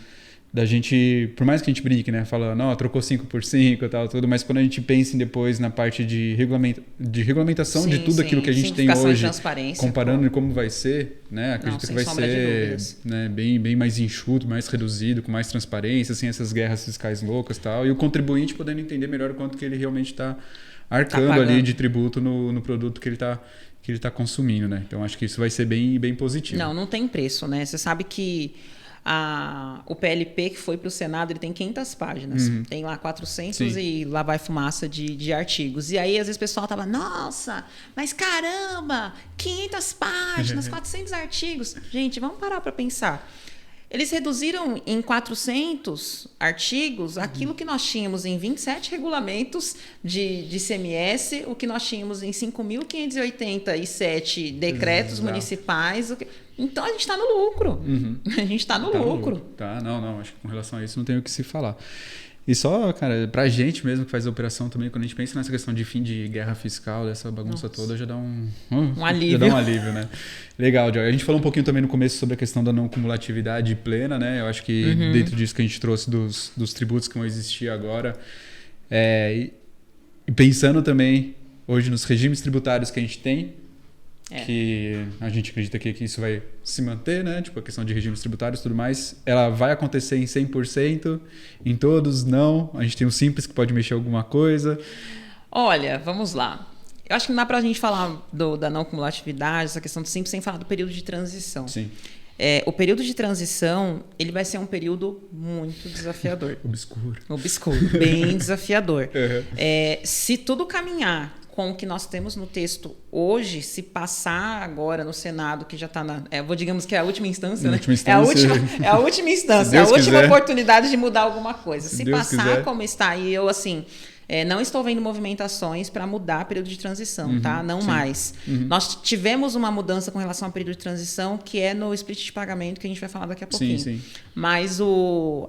da gente, por mais que a gente brinque, né, falando, não, trocou 5 por 5 e tal, tudo, mas quando a gente pensa depois na parte de regulamentação de tudo aquilo que a gente tem hoje, comparando de como vai ser, né, acredito que vai ser, né, bem mais enxuto, mais reduzido, com mais transparência, sem essas guerras fiscais loucas e tal, e o contribuinte podendo entender melhor o quanto que ele realmente está arcando ali de tributo no produto que ele está consumindo, né? Então acho que isso vai ser bem positivo. Não tem preço, né? Você sabe que o PLP que foi para o Senado, ele tem 500 páginas. Tem lá 400 e lá vai fumaça de artigos. E aí, às vezes, o pessoal tava, nossa, mas caramba, 500 páginas, 400 artigos. Gente, vamos parar para pensar. Eles reduziram em 400 artigos aquilo que nós tínhamos em 27 regulamentos de ICMS, o que nós tínhamos em 5.587 decretos municipais. Então, a gente está no lucro. A gente está no lucro. Tá, não. Acho que com relação a isso não tem o que se falar. E só, cara, pra gente mesmo que faz a operação também, quando a gente pensa nessa questão de fim de guerra fiscal, dessa bagunça toda, já dá um alívio. Já dá um alívio, né? Legal, Joy. A gente falou um pouquinho também no começo sobre a questão da não cumulatividade plena, né? Eu acho que dentro disso que a gente trouxe dos tributos que vão existir agora, e pensando também hoje nos regimes tributários que a gente tem, que a gente acredita que isso vai se manter, né? Tipo, a questão de regimes tributários e tudo mais. Ela vai acontecer em 100%, em todos, não. A gente tem o Simples que pode mexer alguma coisa. Olha, vamos lá. Eu acho que não dá pra gente falar da não cumulatividade, essa questão do Simples, sem falar do período de transição. Sim. O período de transição, ele vai ser um período muito desafiador. Obscuro, bem desafiador. Se tudo caminhar com o que nós temos no texto hoje, se passar agora no Senado, que já está digamos que é a última instância, né? É a última instância, é a última oportunidade de mudar alguma coisa. Se passar como está, e eu, assim, não estou vendo movimentações para mudar o período de transição, tá? Não mais. Nós tivemos uma mudança com relação ao período de transição, que é no split de pagamento, que a gente vai falar daqui a pouquinho. Sim. Mas,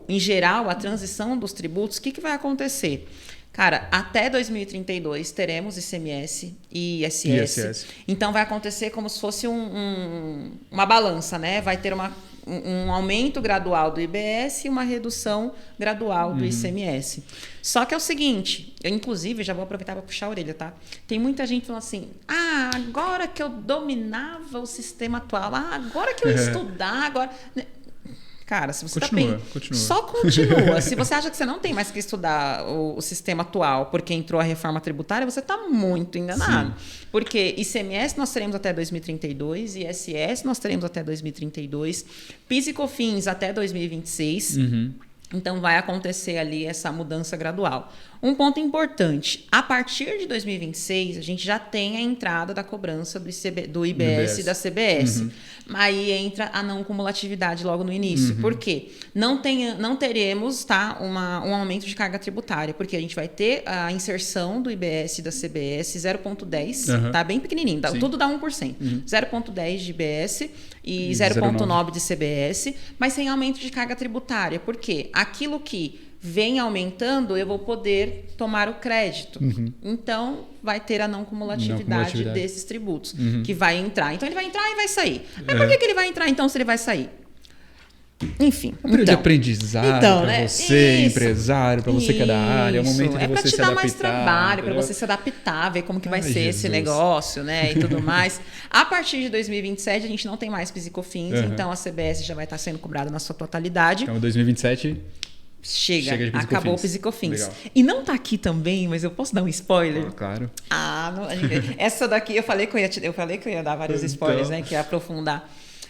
em geral, a transição dos tributos, o que vai acontecer? Cara, até 2032 teremos ICMS e ISS. Então vai acontecer como se fosse uma balança, né? Vai ter um aumento gradual do IBS e uma redução gradual do ICMS. Só que é o seguinte, eu inclusive já vou aproveitar para puxar a orelha, tá? Tem muita gente falando assim, agora que eu dominava o sistema atual, agora que eu ia estudar, agora... Cara, se você continua. Só continua. Se você acha que você não tem mais que estudar o sistema atual porque entrou a reforma tributária, você está muito enganado. Sim. Porque ICMS nós teremos até 2032, ISS nós teremos até 2032, PIS e COFINS até 2026. Então, vai acontecer ali essa mudança gradual. Um ponto importante, a partir de 2026, a gente já tem a entrada da cobrança do IBS e da CBS. Aí entra a não cumulatividade logo no início. Por quê? Não teremos um aumento de carga tributária, porque a gente vai ter a inserção do IBS e da CBS 0,10, tá bem pequenininho, tudo dá 1%. 0,10 de IBS e 0,9 de CBS, mas sem aumento de carga tributária. Por quê? Aquilo que vem aumentando, eu vou poder tomar o crédito. Então, vai ter a não cumulatividade desses tributos, que vai entrar. Então, ele vai entrar e vai sair. Mas por que ele vai entrar, então, se ele vai sair? Enfim. Um período de aprendizado para você, empresário, para você que é da área. É um momento de você se adaptar. É para te dar mais trabalho, para você se adaptar, ver como que vai ser esse negócio, né? E tudo mais. A partir de 2027, a gente não tem mais PIS e COFINS, então a CBS já vai estar sendo cobrada na sua totalidade. Então, 2027... Chega de acabou o PIS e COFINS. E não tá aqui também, mas eu posso dar um spoiler? Claro. Essa daqui eu falei que eu ia dar vários spoilers, né? Que ia aprofundar.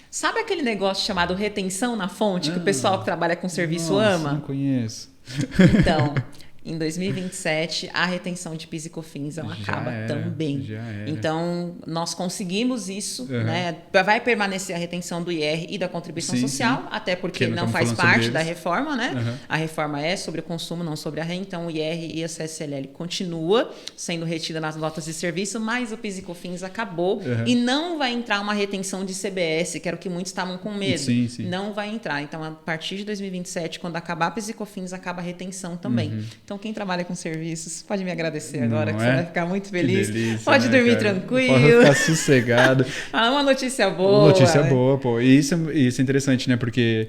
Sabe aquele negócio chamado retenção na fonte, que o pessoal que trabalha com serviço ama? Não conheço. Então, em 2027, a retenção de PIS e COFINS acaba também. Então, nós conseguimos isso, né? Vai permanecer a retenção do IR e da contribuição social, até porque não faz parte da reforma, né? A reforma é sobre o consumo, não sobre a renda. Então, o IR e a CSLL continua sendo retida nas notas de serviço, mas o PIS e COFINS acabou e não vai entrar uma retenção de CBS, que era o que muitos estavam com medo. Não vai entrar. Então, a partir de 2027, quando acabar PIS e COFINS, acaba a retenção também. Então, quem trabalha com serviços, pode me agradecer agora, que você vai ficar muito feliz. Delícia, pode dormir tranquilo. Pode ficar sossegado. Uma notícia boa. Uma notícia boa, pô. E isso é interessante, né? Porque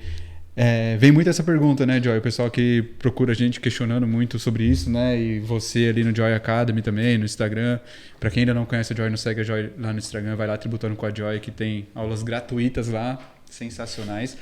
vem muito essa pergunta, né, Joy? O pessoal que procura a gente questionando muito sobre isso, né? E você ali no Joy Academy também, no Instagram. Para quem ainda não conhece a Joy, não segue a Joy lá no Instagram, vai lá Tributando com a Joy, que tem aulas gratuitas lá, sensacionais.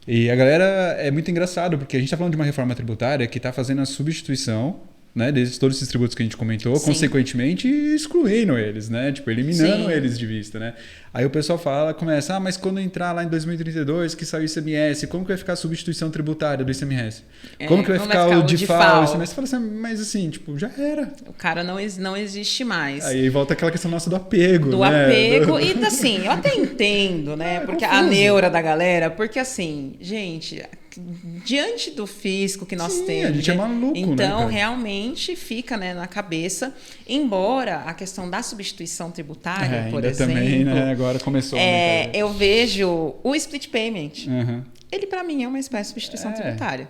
E a galera é muito engraçado, porque a gente está falando de uma reforma tributária que está fazendo a substituição, né, desses todos esses tributos que a gente comentou, consequentemente excluindo eles, né? Tipo, eliminando eles de vista, né? Aí o pessoal começa, mas quando entrar lá em 2032 que saiu o ICMS, como que vai ficar a substituição tributária do ICMS? Como que vai ficar o DIFAL? Você fala assim, mas assim, tipo, já era. O cara não existe mais. Aí volta aquela questão nossa do apego, do apego, e assim, eu até entendo, né? Porque a neura da galera, porque assim, gente, diante do fisco que nós temos, a gente é maluco, então né, realmente fica, né, na cabeça, embora a questão da substituição tributária, por exemplo, também, né, agora começou eu vejo o split payment, ele para mim é uma espécie de substituição tributária,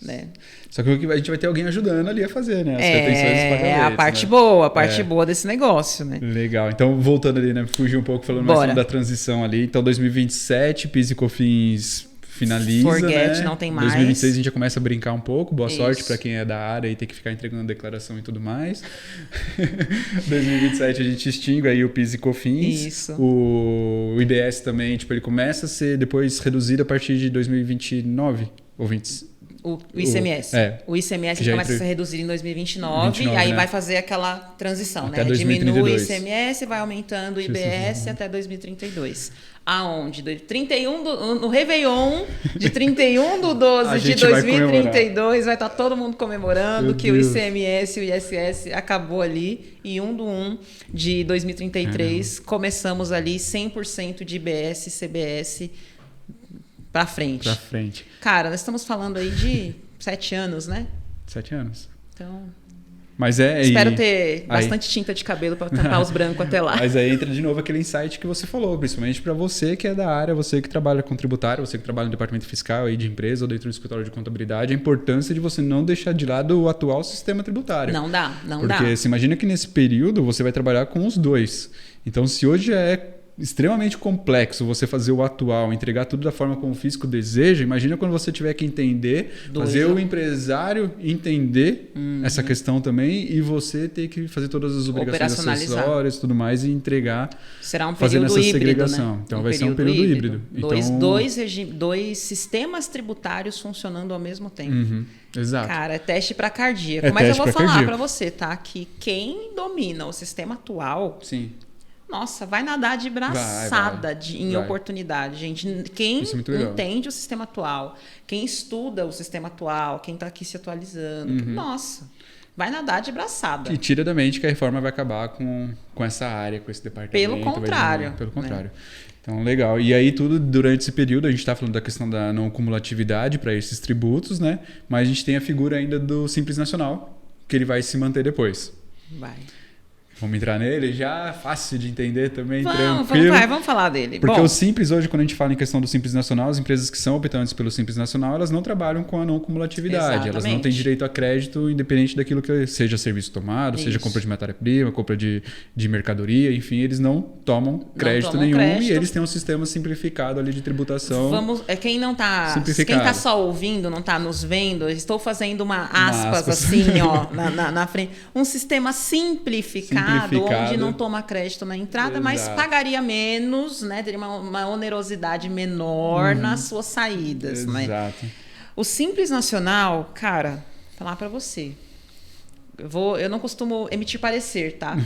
né? Só que a gente vai ter alguém ajudando ali a fazer, né? As retenções dos pagamentos, a parte boa, a parte boa desse negócio, né? Legal. Então, voltando ali, né? Fugir um pouco, falando mais da transição ali. Então, 2027, PIS e COFINS finaliza, Forget, né? não tem mais. 2026 a gente já começa a brincar um pouco. Boa sorte para quem é da área e tem que ficar entregando declaração e tudo mais. 2027 a gente extingue aí o PIS e COFINS. Isso. O IBS também, tipo, ele começa a ser depois reduzido a partir de 2029 ou 20... O ICMS. O ICMS começa a ser reduzido em 2029 e aí, né, vai fazer aquela transição, até né? 2032. Diminui o ICMS, vai aumentando o IBS até 2032. Aonde? No Réveillon de 31/12 de 2032 vai estar todo mundo comemorando que o ICMS e o ISS acabou ali e 1/1 de 2033 começamos ali 100% de IBS e CBS Pra frente. Cara, nós estamos falando aí de 7 anos, né? 7 anos. Então... Mas espero ter bastante tinta de cabelo para tampar os brancos até lá. Mas aí entra de novo aquele insight que você falou, principalmente para você que é da área, você que trabalha com tributário, você que trabalha no departamento fiscal aí de empresa ou dentro do escritório de contabilidade, a importância de você não deixar de lado o atual sistema tributário. Não dá. Porque você imagina que nesse período você vai trabalhar com os dois. Então, se hoje é extremamente complexo você fazer o atual, entregar tudo da forma como o físico deseja, imagina quando você tiver que entender, fazer o empresário entender essa questão também e você ter que fazer todas as obrigações acessórias e tudo mais e entregar. Será um fazendo período essa híbrido, segregação. né? Então vai ser um período híbrido. Dois sistemas tributários funcionando ao mesmo tempo. Exato. Cara, é teste para cardíaco. Mas eu vou falar para você, tá? Que quem domina o sistema atual... Sim. Nossa, vai nadar de braçada em oportunidade, gente. Quem entende o sistema atual, quem estuda o sistema atual, quem está aqui se atualizando, nossa, vai nadar de braçada. E tira da mente que a reforma vai acabar com essa área, com esse departamento. Pelo contrário. Pelo contrário. Né? Então, legal. E aí, tudo durante esse período, a gente está falando da questão da não cumulatividade para esses tributos, né? Mas a gente tem a figura ainda do Simples Nacional, que ele vai se manter depois. Vai. Vamos entrar nele já? Fácil de entender também, tranquilo. Vamos falar dele. Porque o Simples, hoje, quando a gente fala em questão do Simples Nacional, as empresas que são optantes pelo Simples Nacional, elas não trabalham com a não cumulatividade. Exatamente. Elas não têm direito a crédito, independente daquilo que seja serviço tomado, seja compra de matéria-prima, compra de mercadoria, enfim, eles não tomam crédito nenhum e eles têm um sistema simplificado ali de tributação. Quem não está... Quem está só ouvindo, não está nos vendo, estou fazendo uma aspas assim, ó, na frente. Um sistema simplificado. Onde não toma crédito na entrada, mas pagaria menos, né? Teria uma onerosidade menor nas suas saídas. Exato. Né? O Simples Nacional, cara, vou falar para você. Eu não costumo emitir parecer, tá?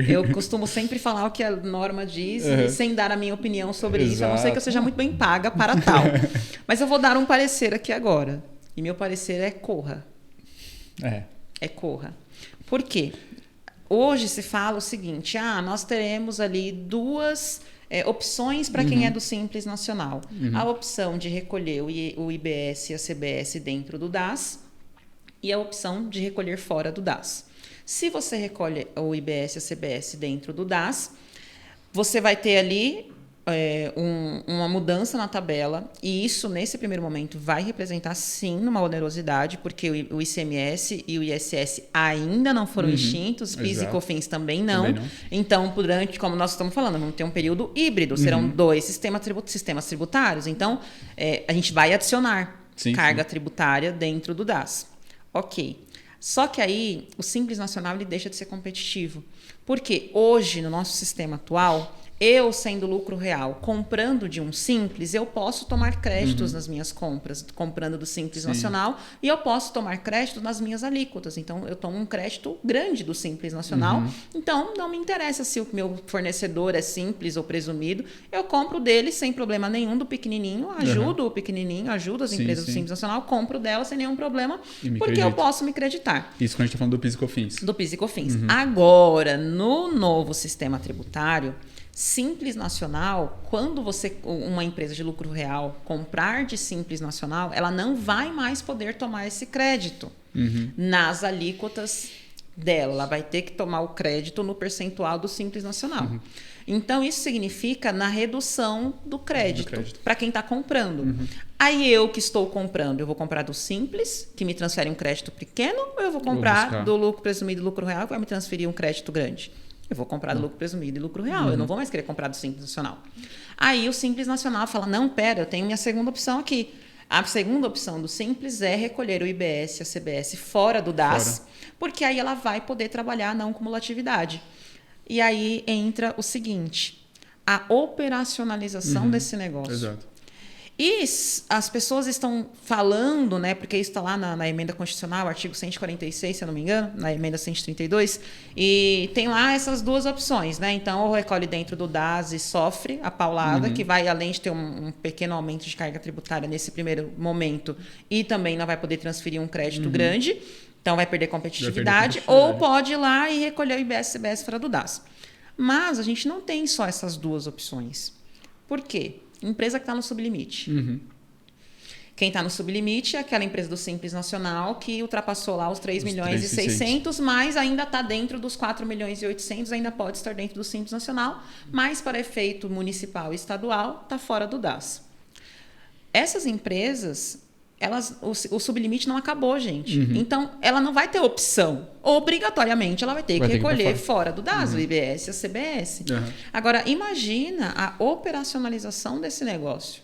Eu costumo sempre falar o que a norma diz, sem dar a minha opinião sobre isso, a não ser que eu seja muito bem paga para tal. Mas eu vou dar um parecer aqui agora. E meu parecer é corra. É corra. Por quê? Hoje se fala o seguinte, nós teremos ali duas opções para quem é do Simples Nacional. A opção de recolher o IBS e a CBS dentro do DAS e a opção de recolher fora do DAS. Se você recolhe o IBS e a CBS dentro do DAS, você vai ter ali uma mudança na tabela e isso, nesse primeiro momento, vai representar, sim, uma onerosidade, porque o ICMS e o ISS ainda não foram extintos, PIS e COFINS também não. Então, como nós estamos falando, vamos ter um período híbrido, serão dois sistemas tributários. Então, a gente vai adicionar carga tributária dentro do DAS. Ok. Só que aí, o Simples Nacional ele deixa de ser competitivo. Porque hoje, no nosso sistema atual... Eu, sendo lucro real, comprando de um Simples, eu posso tomar créditos nas minhas compras, comprando do Simples Nacional, e eu posso tomar crédito nas minhas alíquotas. Então, eu tomo um crédito grande do Simples Nacional. Então, não me interessa se o meu fornecedor é simples ou presumido. Eu compro dele sem problema nenhum, do pequenininho, ajudo o pequenininho, ajudo as empresas do Simples Nacional, compro dela sem nenhum problema, porque eu posso me creditar. Isso quando a gente está falando do PIS e COFINS. Do PIS e COFINS. Agora, no novo sistema tributário, Simples Nacional, quando uma empresa de lucro real comprar de Simples Nacional, ela não vai mais poder tomar esse crédito nas alíquotas dela. Ela vai ter que tomar o crédito no percentual do Simples Nacional. Então, isso significa na redução do crédito. Para quem está comprando. Aí eu que estou comprando, eu vou comprar do Simples, que me transfere um crédito pequeno, ou eu vou comprar do lucro presumido e lucro real, que vai me transferir um crédito grande? Eu vou comprar do lucro presumido e lucro real. Eu não vou mais querer comprar do Simples Nacional. Aí o Simples Nacional fala, não, pera, eu tenho minha segunda opção aqui. A segunda opção do Simples é recolher o IBS e a CBS fora do DAS, porque aí ela vai poder trabalhar a não cumulatividade. E aí entra o seguinte, a operacionalização desse negócio. Exato. E as pessoas estão falando, né, porque isso está lá na emenda constitucional, artigo 146, se eu não me engano, na emenda 132, e tem lá essas duas opções, né? Então, ou recolhe dentro do DAS e sofre a paulada, que vai, além de ter um pequeno aumento de carga tributária nesse primeiro momento, e também não vai poder transferir um crédito grande, então vai perder competitividade, ou pode ir lá e recolher o IBS e CBS fora do DAS. Mas a gente não tem só essas duas opções. Por quê? Empresa que está no sublimite. Quem está no sublimite é aquela empresa do Simples Nacional que ultrapassou lá os 3 milhões e 600, mas ainda está dentro dos 4 milhões e 800, ainda pode estar dentro do Simples Nacional, mas para efeito municipal e estadual está fora do DAS. Essas empresas, o sublimite não acabou, gente. Então, ela não vai ter opção. Obrigatoriamente, ela vai ter que recolher fora do DAS, o IBS e a CBS. Agora, imagina a operacionalização desse negócio.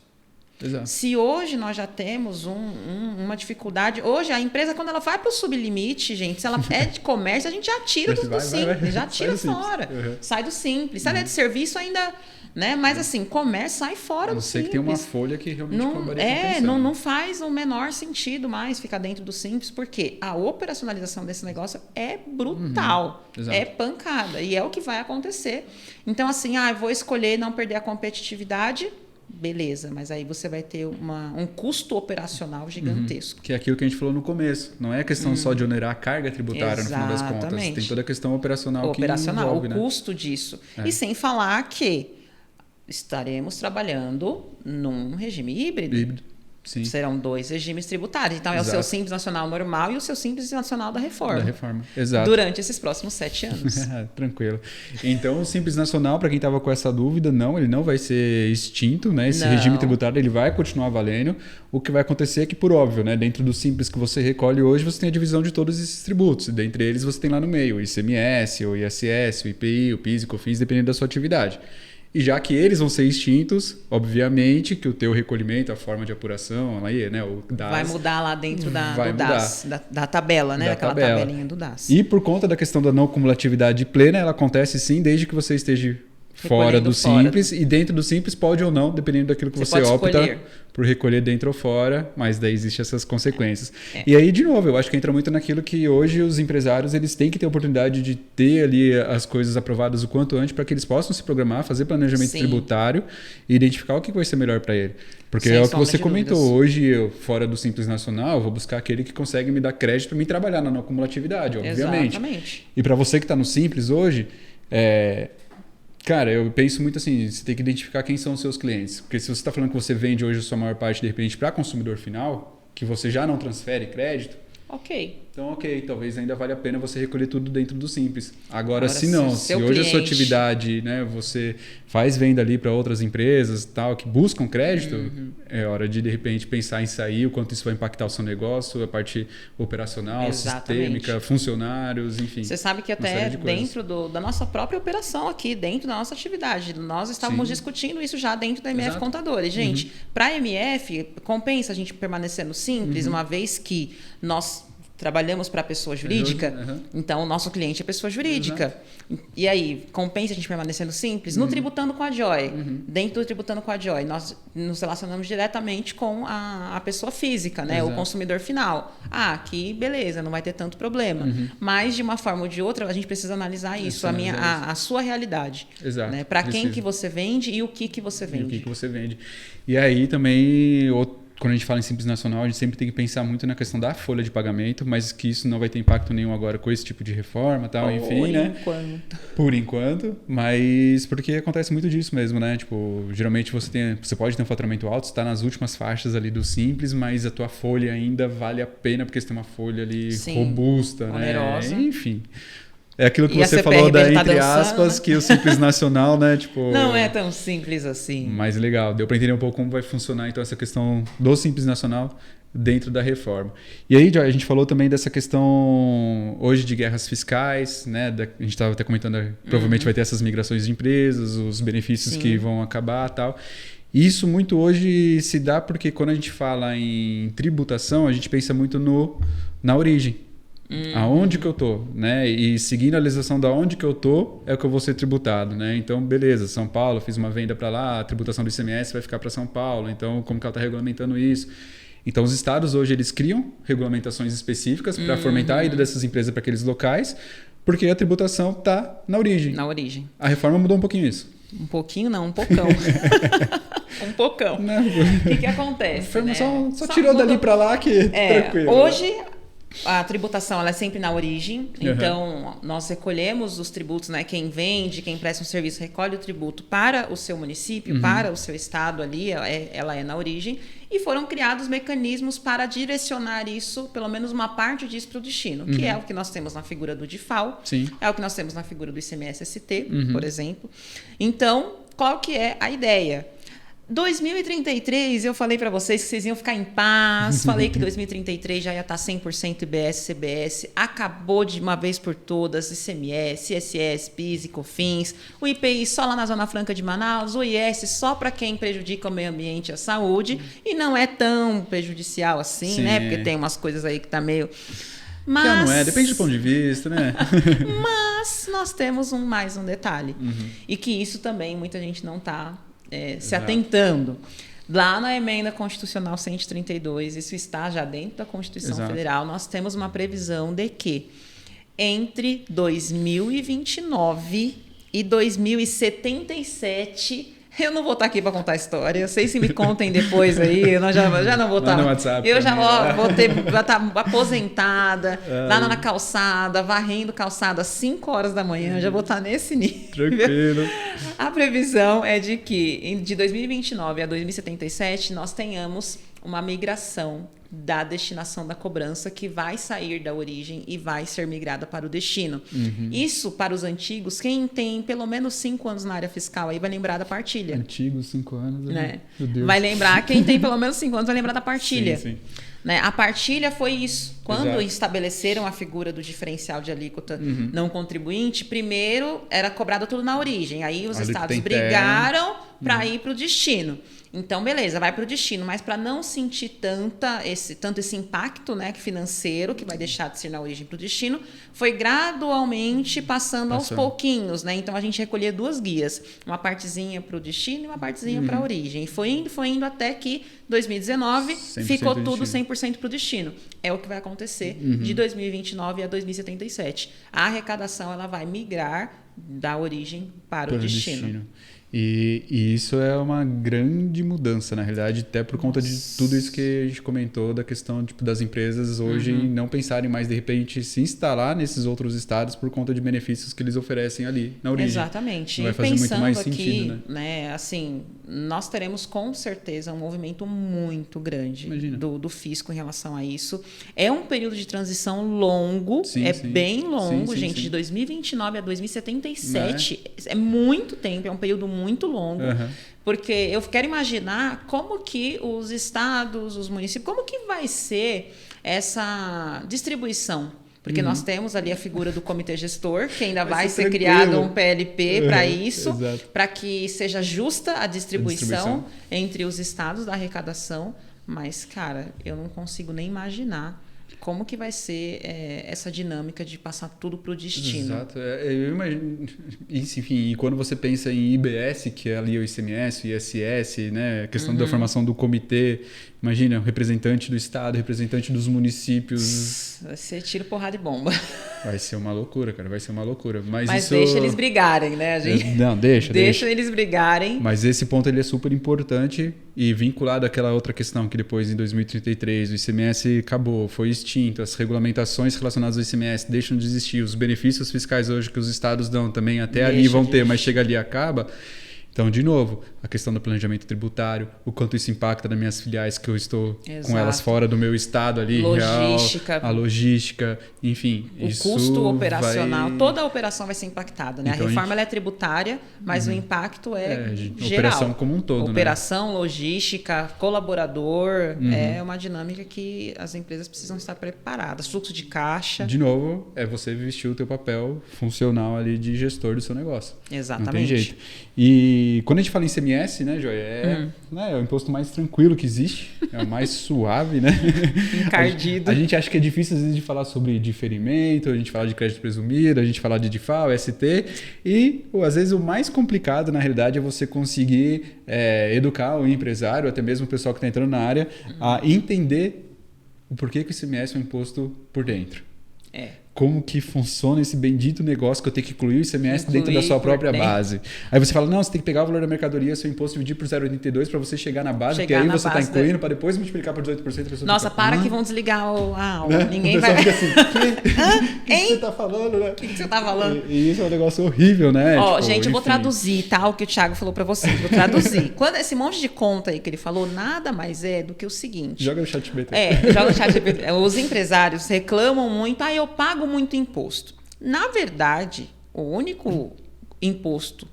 Exato. Se hoje nós já temos uma dificuldade... Hoje, a empresa, quando ela vai para o sublimite, gente, se ela é de comércio, a gente já tira do simples, já tira fora. Sai do simples. Se ela é de serviço, ainda... Né? Mas assim, comércio sai fora do simples. A não ser que tem uma folha que realmente não faz o menor sentido mais ficar dentro do simples, porque a operacionalização desse negócio é brutal, é pancada, e é o que vai acontecer. Então assim, vou escolher não perder a competitividade, beleza, mas aí você vai ter um custo operacional gigantesco. Que é aquilo que a gente falou no começo. Não é questão só de onerar a carga tributária, no final das contas. Tem toda a questão operacional que envolve, o custo disso. E sem falar que estaremos trabalhando num regime híbrido. Sim. Serão 2 regimes tributários. Então, é o seu Simples Nacional normal e o seu Simples Nacional da Reforma. Exato. Durante esses próximos 7 anos. Tranquilo. Então, o Simples Nacional, para quem estava com essa dúvida, ele não vai ser extinto, né? Esse regime tributário ele vai continuar valendo. O que vai acontecer é que, por óbvio, né? Dentro do Simples que você recolhe hoje, você tem a divisão de todos esses tributos. E dentre eles, você tem lá no meio o ICMS, o ISS, o IPI, o PIS e COFINS, dependendo da sua atividade. E já que eles vão ser extintos, obviamente que o teu recolhimento, a forma de apuração, aí, né, o DAS... Vai mudar lá dentro do DAS, da tabela, né? Daquela tabelinha do DAS. E por conta da questão da não cumulatividade plena, ela acontece sim desde que você esteja fora do Simples. E dentro do Simples pode ou não, dependendo daquilo que você opta por recolher dentro ou fora, mas daí existem essas consequências. E aí, de novo, eu acho que entra muito naquilo que hoje os empresários eles têm que ter a oportunidade de ter ali as coisas aprovadas o quanto antes para que eles possam se programar, fazer planejamento tributário e identificar o que vai ser melhor para ele. Porque é o que você comentou, hoje eu, fora do Simples Nacional, eu vou buscar aquele que consegue me dar crédito para me trabalhar na não cumulatividade, obviamente. Exatamente. E para você que está no Simples hoje, cara, eu penso muito assim, você tem que identificar quem são os seus clientes. Porque se você está falando que você vende hoje a sua maior parte, de repente, para consumidor final, que você já não transfere crédito, então, talvez ainda vale a pena você recolher tudo dentro do Simples. Agora se não, se hoje a sua atividade, né, você faz venda ali para outras empresas tal, que buscam crédito, é hora de repente, pensar em sair, o quanto isso vai impactar o seu negócio, a parte operacional, sistêmica, funcionários, enfim. Você sabe que até dentro da nossa própria operação aqui, dentro da nossa atividade, nós estávamos discutindo isso já dentro da MF Contadores. Gente, para a MF, compensa a gente permanecer no Simples, uma vez que nós trabalhamos para a pessoa jurídica, então o nosso cliente é pessoa jurídica. E aí, compensa a gente permanecer no Simples? No Tributando com a Joy. Dentro do Tributando com a Joy, nós nos relacionamos diretamente com a pessoa física, né? O consumidor final. Aqui, beleza, não vai ter tanto problema. Mas, de uma forma ou de outra, a gente precisa analisar isso, a sua realidade. Né? Para quem que você vende e o que você vende. E aí também... Quando a gente fala em Simples Nacional, a gente sempre tem que pensar muito na questão da folha de pagamento, mas que isso não vai ter impacto nenhum agora com esse tipo de reforma, tal, enfim, né? Por enquanto, mas porque acontece muito disso mesmo, né? Tipo, geralmente você pode ter um faturamento alto, está nas últimas faixas ali do Simples, mas a tua folha ainda vale a pena porque você tem uma folha ali robusta, onerosa, né? Enfim. É aquilo que você falou da entre aspas, que o Simples Nacional, né? Tipo, não é tão simples assim. Mas legal, deu para entender um pouco como vai funcionar então essa questão do Simples Nacional dentro da reforma. E aí a gente falou também dessa questão hoje de guerras fiscais, né? A gente estava até comentando, provavelmente vai ter essas migrações de empresas, os benefícios que vão acabar e tal. Isso muito hoje se dá porque quando a gente fala em tributação, a gente pensa muito na origem. Aonde que eu tô, né? E seguindo a legislação da onde que eu tô é o que eu vou ser tributado, né? Então, beleza, São Paulo, fiz uma venda para lá, a tributação do ICMS vai ficar para São Paulo. Então, como que ela está regulamentando isso? Então, os estados hoje eles criam regulamentações específicas para fomentar a ida dessas empresas para aqueles locais, porque a tributação está na origem. A reforma mudou um pouquinho isso. Um pouquinho não, um pocão. Um pocão. O que acontece? Né? Só tirou mudou... dali para lá que tranquilo. Hoje a tributação ela é sempre na origem, então nós recolhemos os tributos, né? Quem vende, quem presta um serviço recolhe o tributo para o seu município, para o seu estado ali, ela é na origem, e foram criados mecanismos para direcionar isso, pelo menos uma parte disso para o destino, que é o que nós temos na figura do DIFAL, é o que nós temos na figura do ICMS-ST, por exemplo. Então, qual que é a ideia? 2033, eu falei para vocês que vocês iam ficar em paz. Falei que 2033 já ia estar 100% IBS, CBS. Acabou de uma vez por todas ICMS, ISS, PIS e COFINS. O IPI só lá na Zona Franca de Manaus. O IS só para quem prejudica o meio ambiente e a saúde. E não é tão prejudicial assim, né? Porque tem umas coisas aí que tá meio... Mas... Já não é, depende do ponto de vista, né? Mas nós temos mais um detalhe. E que isso também muita gente não está... se atentando. Lá na emenda constitucional 132, isso está já dentro da Constituição Federal, nós temos uma previsão de que entre 2029 e 2077... Eu não vou estar aqui para contar a história. Vocês se me contem depois aí. Eu já não vou estar. No WhatsApp, eu já vou estar aposentada, lá na calçada, varrendo calçada às 5 horas da manhã. Já vou estar nesse nível. Tranquilo. A previsão é de que de 2029 a 2077 nós tenhamos uma migração da destinação da cobrança que vai sair da origem e vai ser migrada para o destino. Isso, para os antigos, quem tem pelo menos 5 anos na área fiscal aí vai lembrar da partilha. Antigos, 5 anos. Né? Meu Deus. Vai lembrar, quem tem pelo menos 5 anos vai lembrar da partilha. Sim. Né? A partilha foi isso. Quando estabeleceram a figura do diferencial de alíquota não contribuinte, primeiro era cobrado tudo na origem. Aí os estados brigaram para ir para o destino. Então, beleza, vai para o destino, mas para não sentir tanto esse impacto, né, financeiro, que vai deixar de ser na origem para o destino, foi gradualmente passando aos pouquinhos. Né? Então, a gente recolhia 2 guias, uma partezinha para o destino e uma partezinha para a origem. E foi indo até que 2019 ficou tudo 100% para o destino. É o que vai acontecer de 2029 a 2077. A arrecadação ela vai migrar da origem para o destino. E isso é uma grande mudança, na realidade, até por conta de tudo isso que a gente comentou, da questão das empresas hoje não pensarem mais, de repente, se instalar nesses outros estados por conta de benefícios que eles oferecem ali na origem. Exatamente. Vai fazer muito mais sentido, né? Assim, nós teremos com certeza um movimento muito grande do fisco em relação a isso. É um período de transição longo, bem longo, gente, de 2029 a 2077. É muito tempo, é um período muito longo, porque eu quero imaginar como que os estados, os municípios, como que vai ser essa distribuição. Porque nós temos ali a figura do comitê gestor, que ainda vai ser criado um PLP para isso, para que seja justa a distribuição entre os estados da arrecadação. Mas, cara, eu não consigo nem imaginar como que vai ser essa dinâmica de passar tudo para o destino. Exato. Eu imagino, enfim, e quando você pensa em IBS, que é ali o ICMS, o ISS, né, a questão da formação do comitê, imagina, o representante do estado, representante dos municípios. Vai ser tiro, porrada e bomba. Vai ser uma loucura, cara, vai ser uma loucura. Mas isso... deixa eles brigarem, né, gente? Não, deixa eles brigarem. Mas esse ponto ele é super importante e vinculado àquela outra questão que depois, em 2033, o ICMS acabou, foi extinto, as regulamentações relacionadas ao ICMS deixam de existir, os benefícios fiscais hoje que os estados dão também até ali vão ter, mas chega ali e acaba. Então, de novo, a questão do planejamento tributário, o quanto isso impacta nas minhas filiais que eu estou com elas fora do meu estado ali, logística, real, a logística, enfim. O custo operacional, toda a operação vai ser impactada, né? Então, a reforma ela é tributária, mas o impacto é geral. Operação como um todo, operação, logística, colaborador, é uma dinâmica que as empresas precisam estar preparadas. Fluxo de caixa. De novo, é você vestir o teu papel funcional ali de gestor do seu negócio. Exatamente. Não tem jeito. E quando a gente fala em ICMS, né, Joia, é o imposto mais tranquilo que existe, é o mais suave, né? Encardido. A gente acha que é difícil às vezes de falar sobre diferimento, a gente falar de crédito presumido, a gente falar de DIFAL, ST, e às vezes o mais complicado na realidade é você conseguir educar o empresário, até mesmo o pessoal que está entrando na área, a entender o porquê que o ICMS é um imposto por dentro. Como que funciona esse bendito negócio que eu tenho que incluir o ICMS dentro da sua própria base. Aí você fala, não, você tem que pegar o valor da mercadoria, seu imposto dividir por 0,82 para você chegar na base, porque aí você está incluindo para depois multiplicar por 18%. Nossa, para que vão desligar a aula. Né? Ninguém vai... Fica assim, o que você está falando, né? O que você está falando? E isso é um negócio horrível, né? Ó, gente, eu vou traduzir, tá? O que o Thiago falou para vocês. Vou traduzir. Quando esse monte de conta aí que ele falou, nada mais é do que o seguinte. Joga no chat GPT. Joga no chat GPT. Os empresários reclamam muito, eu pago muito imposto. Na verdade, o único imposto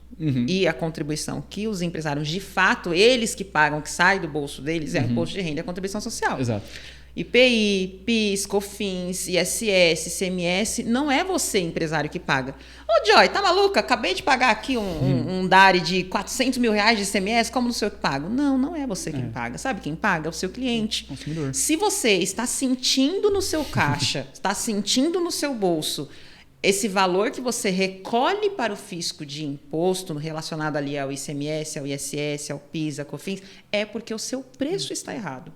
e a contribuição que os empresários, de fato, eles que pagam, que sai do bolso deles, é o imposto de renda e a contribuição social. Exato. IPI, PIS, COFINS, ISS, ICMS, não é você, empresário, que paga. Ô, Joy, tá maluca? Acabei de pagar aqui um DARI de 400 mil reais de ICMS, como no seu que pago? Não, não é você quem paga. Sabe quem paga? É o seu cliente. Consumidor. Se você está sentindo no seu caixa, está sentindo no seu bolso, esse valor que você recolhe para o fisco de imposto relacionado ali ao ICMS, ao ISS, ao PIS, ao COFINS, é porque o seu preço está errado.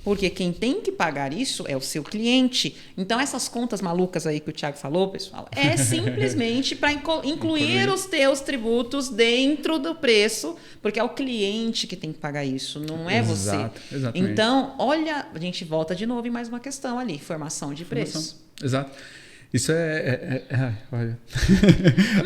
Porque quem tem que pagar isso é o seu cliente. Então, essas contas malucas aí que o Thiago falou, pessoal, é simplesmente para incluir os teus tributos dentro do preço, porque é o cliente que tem que pagar isso, não é você. Exatamente. Então, olha, a gente volta de novo em mais uma questão ali, formação de preço. Exato. Isso olha.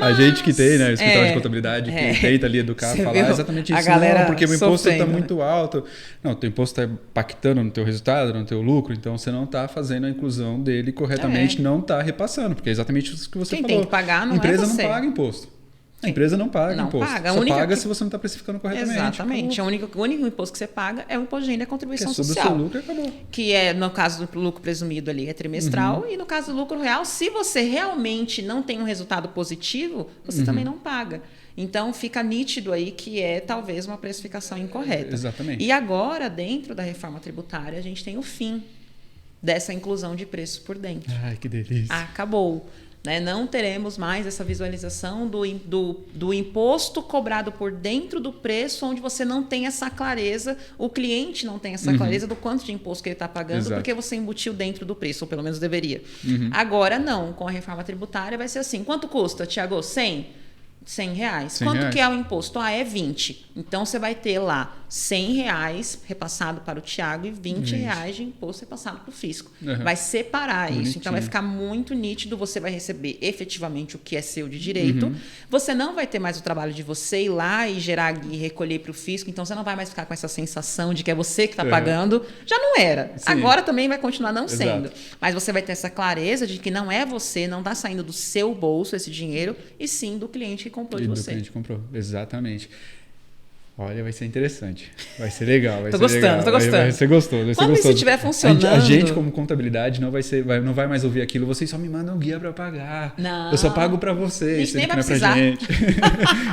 A gente que tem, né, o escritório de contabilidade, que tenta ali educar, falar exatamente isso. Não, porque o imposto está muito alto. Não, o teu imposto está impactando no teu resultado, no teu lucro, então você não está fazendo a inclusão dele corretamente, não está repassando, porque é exatamente isso que você falou. Quem tem que pagar não é você. A empresa não paga imposto. A empresa não paga imposto. Só paga se você não está precificando corretamente. Exatamente. O único imposto que você paga é o imposto de renda e a contribuição social. Sobre o seu lucro, acabou. Que é, no caso do lucro presumido ali, é trimestral. E no caso do lucro real, se você realmente não tem um resultado positivo, você também não paga. Então, fica nítido aí que é talvez uma precificação incorreta. Exatamente. E agora, dentro da reforma tributária, a gente tem o fim dessa inclusão de preço por dentro. Ai, que delícia. Acabou. Né? Não teremos mais essa visualização do imposto cobrado por dentro do preço, onde você não tem essa clareza, o cliente não tem essa clareza do quanto de imposto que ele está pagando, porque você embutiu dentro do preço, ou pelo menos deveria. Agora não, com a reforma tributária vai ser assim. Quanto custa, Thiago? 100 reais. Quanto que é o imposto? É 20. Então, você vai ter lá 100 reais repassado para o Thiago e 20 reais de imposto repassado para o fisco. Vai separar isso. Então, vai ficar muito nítido. Você vai receber efetivamente o que é seu de direito. Você não vai ter mais o trabalho de você ir lá e gerar e recolher para o fisco. Então, você não vai mais ficar com essa sensação de que é você que está pagando. Já não era. Sim. Agora também vai continuar não sendo. Mas você vai ter essa clareza de que não é você, não está saindo do seu bolso esse dinheiro, e sim do cliente que comprou de você. Do cliente comprou, exatamente. Olha, vai ser interessante. Vai ser legal. Tô gostando. Vai ser gostoso. Quando isso estiver funcionando... A gente, como contabilidade, não vai mais ouvir aquilo. Vocês só me mandam um guia para pagar. Não. Eu só pago para vocês. Nem vai precisar. Pra gente.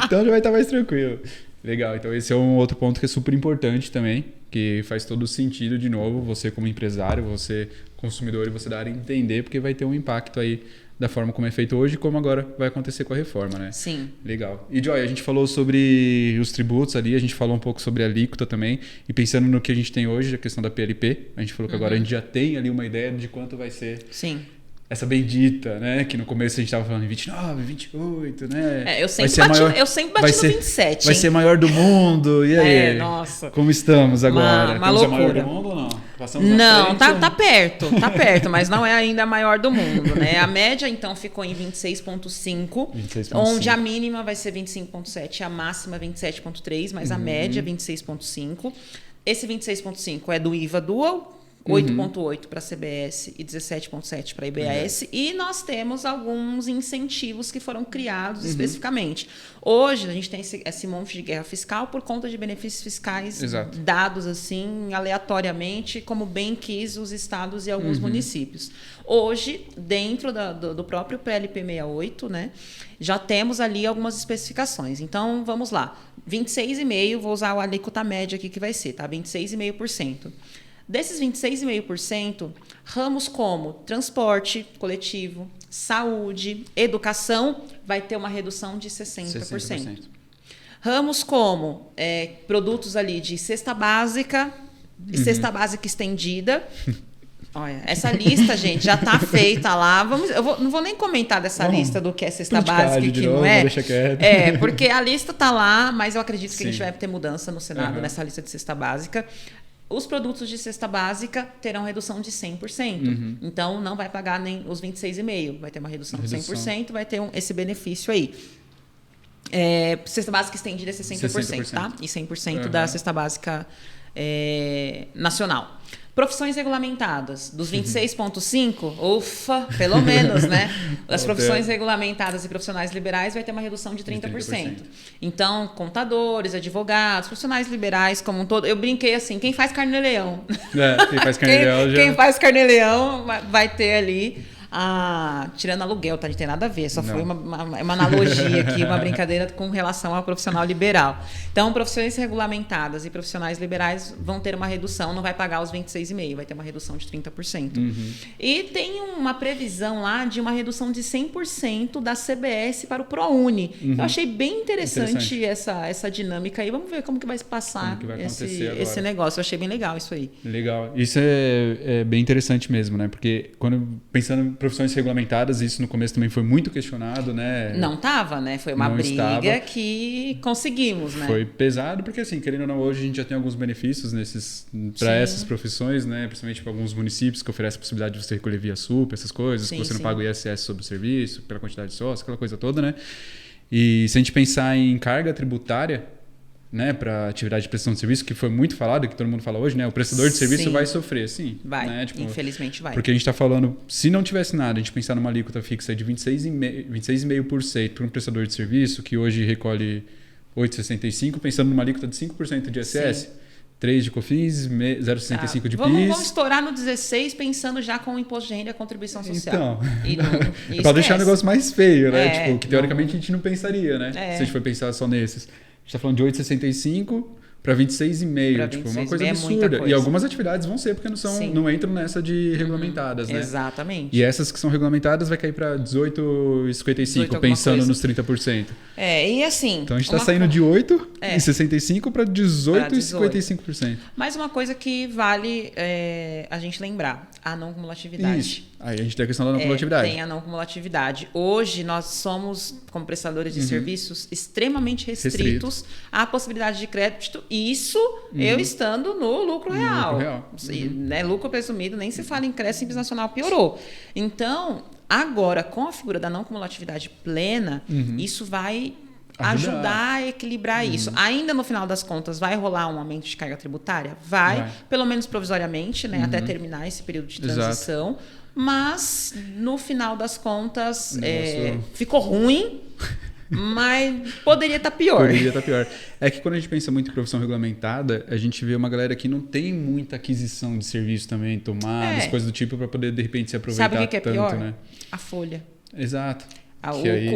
Então, já vai estar mais tranquilo. Legal. Então, esse é um outro ponto que é super importante também, que faz todo sentido, de novo, você como empresário, você consumidor, e você dar a entender, porque vai ter um impacto aí da forma como é feito hoje e como agora vai acontecer com a reforma, né? Sim. Legal. E, Joy, a gente falou sobre os tributos ali, a gente falou um pouco sobre a alíquota também, e pensando no que a gente tem hoje, a questão da PLP, a gente falou que agora a gente já tem ali uma ideia de quanto vai ser... Sim. Essa bendita, né? Que no começo a gente estava falando em 29, 28, né? Eu sempre bati no 27. Vai ser maior do mundo. E aí? Nossa. Como estamos agora? Uma loucura. A maior do mundo ou não? Passamos não, tá perto, mas não é ainda a maior do mundo, né? A média, então, ficou em 26,5, onde a mínima vai ser 25,7, a máxima 27,3, mas a média 26,5. Esse 26,5 é do IVA Dual, 8,8 para a CBS e 17,7 para a IBAS. E nós temos alguns incentivos que foram criados especificamente. Hoje, a gente tem esse monte de guerra fiscal por conta de benefícios fiscais dados assim aleatoriamente, como bem quis os estados e alguns municípios. Hoje, dentro do próprio PLP 68, né, já temos ali algumas especificações. Então, vamos lá. 26,5%, vou usar a alíquota média aqui que vai ser, tá? 26,5%. Desses 26,5%, ramos como transporte coletivo, saúde, educação, vai ter uma redução de 60%. Ramos como produtos ali de cesta básica e cesta básica estendida. Olha, essa lista, gente, já está feita lá. Não vou nem comentar dessa lista do que é cesta básica e que não é. Deixa quieto. Porque a lista está lá, mas eu acredito que a gente vai ter mudança no Senado nessa lista de cesta básica. Os produtos de cesta básica terão redução de 100%. Então, não vai pagar nem os 26,5%. Vai ter uma redução de 100%, vai ter esse benefício aí. Cesta básica estendida é 60%, tá? E 100% da cesta básica nacional. Profissões regulamentadas, dos 26,5%, ufa, pelo menos, né? As profissões regulamentadas e profissionais liberais vai ter uma redução de 30%. Então, contadores, advogados, profissionais liberais como um todo. Eu brinquei assim, quem faz carnê-leão. Quem faz carnê-leão já... Quem faz carnê-leão vai ter ali... tirando aluguel, tá? Não tem nada a ver, só foi uma analogia aqui, uma brincadeira com relação ao profissional liberal. Então, profissões regulamentadas e profissionais liberais vão ter uma redução, não vai pagar os 26,5%, vai ter uma redução de 30%. E tem uma previsão lá de uma redução de 100% da CBS para o ProUni. Eu achei bem interessante. Essa dinâmica aí. Vamos ver como que vai passar esse negócio. Eu achei bem legal isso aí. Legal. Isso é bem interessante mesmo, né? Porque pensando profissões regulamentadas, isso no começo também foi muito questionado, né? Não estava, né? Foi uma briga que conseguimos, né? Foi pesado, porque assim, querendo ou não, hoje a gente já tem alguns benefícios para essas profissões, né? Principalmente para alguns municípios que oferecem a possibilidade de você recolher via SUP, essas coisas, que você não paga o ISS sobre o serviço, pela quantidade de sócios, aquela coisa toda, né? E se a gente pensar em carga tributária, né, para atividade de prestação de serviço, que foi muito falado, que todo mundo fala hoje, né? O prestador de serviço vai sofrer, sim. Vai, né? infelizmente vai. Porque a gente está falando, se não tivesse nada, a gente pensar numa alíquota fixa de 26,5% para um prestador de serviço, que hoje recolhe 8,65%, pensando numa alíquota de 5% de ISS, 3% de COFINS, 0,65% de PIS. Vamos estourar no 16% pensando já com o imposto de renda e a contribuição social. Então, para deixar o negócio mais feio, né? Que teoricamente a gente não pensaria, né? Se a gente for pensar só nesses. A gente está falando de 8,65 para 26,5, tipo, uma coisa absurda. E algumas atividades vão ser, porque não entram nessa de regulamentadas, né? Exatamente. E essas que são regulamentadas vai cair para 18,55, pensando nos 30%. E assim... Então a gente está saindo de 8,65 para 18,55%. Mais uma coisa que vale a gente lembrar, a não cumulatividade. Isso. Aí a gente tem a questão da não cumulatividade. Tem a não cumulatividade. Hoje nós somos, como prestadores de serviços, extremamente restritos à possibilidade de crédito. Isso eu estando no lucro real. Né? Lucro presumido, nem se fala em crédito simples nacional, piorou. Então, agora, com a figura da não cumulatividade plena, isso vai ajudar a equilibrar isso. Ainda no final das contas, vai rolar um aumento de carga tributária? Vai. Pelo menos provisoriamente, né? Até terminar esse período de transição. Exato. Mas, no final das contas, ficou ruim, mas poderia estar pior. Poderia estar pior. É que quando a gente pensa muito em profissão regulamentada, a gente vê uma galera que não tem muita aquisição de serviço também, tomadas, coisas do tipo, para poder, de repente, se aproveitar tanto. Sabe o que é pior? Né? A folha. Exato.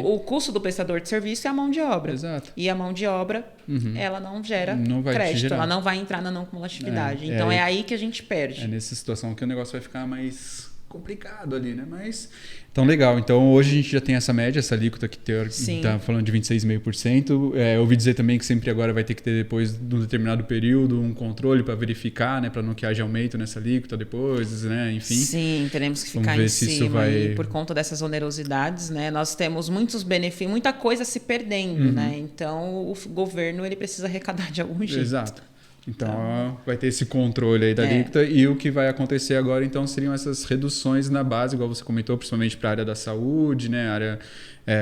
O custo do prestador de serviço é a mão de obra. Exato. E a mão de obra, ela não gera crédito, ela não vai entrar na não cumulatividade. Então, é aí que a gente perde. É nessa situação que o negócio vai ficar mais complicado ali, né? Mas então legal. Então hoje a gente já tem essa média, essa alíquota que está falando de 26,5%. Eu ouvi dizer também que sempre agora vai ter que ter, depois de um determinado período, um controle para verificar, né? Para não que haja aumento nessa alíquota depois, né? Enfim. Sim, teremos que ficar em cima e por conta dessas onerosidades, né? Nós temos muitos benefícios, muita coisa se perdendo, né? Então o governo ele precisa arrecadar de algum jeito. Exato. Então, vai ter esse controle aí da alíquota e o que vai acontecer agora, então, seriam essas reduções na base, igual você comentou, principalmente para a área da saúde, né?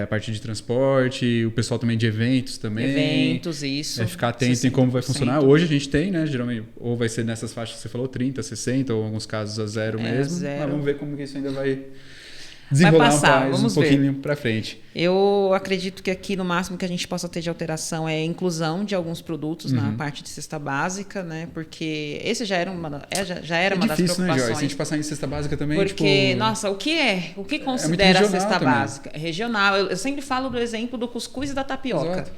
A parte de transporte, o pessoal também de eventos também. Eventos, isso. Ficar atento em como vai funcionar. Hoje a gente tem, né? Geralmente, ou vai ser nessas faixas que você falou, 30, 60, ou em alguns casos a zero mesmo. Mas vamos ver como que isso ainda vai desenrolar um pouquinho para frente. Eu acredito que aqui no máximo que a gente possa ter de alteração é a inclusão de alguns produtos na parte de cesta básica, né? Porque esse já era uma das preocupações. Né, Joy? Se a gente passar em cesta básica também, porque, nossa, o que considera a cesta básica? É regional. Eu sempre falo do exemplo do cuscuz e da tapioca.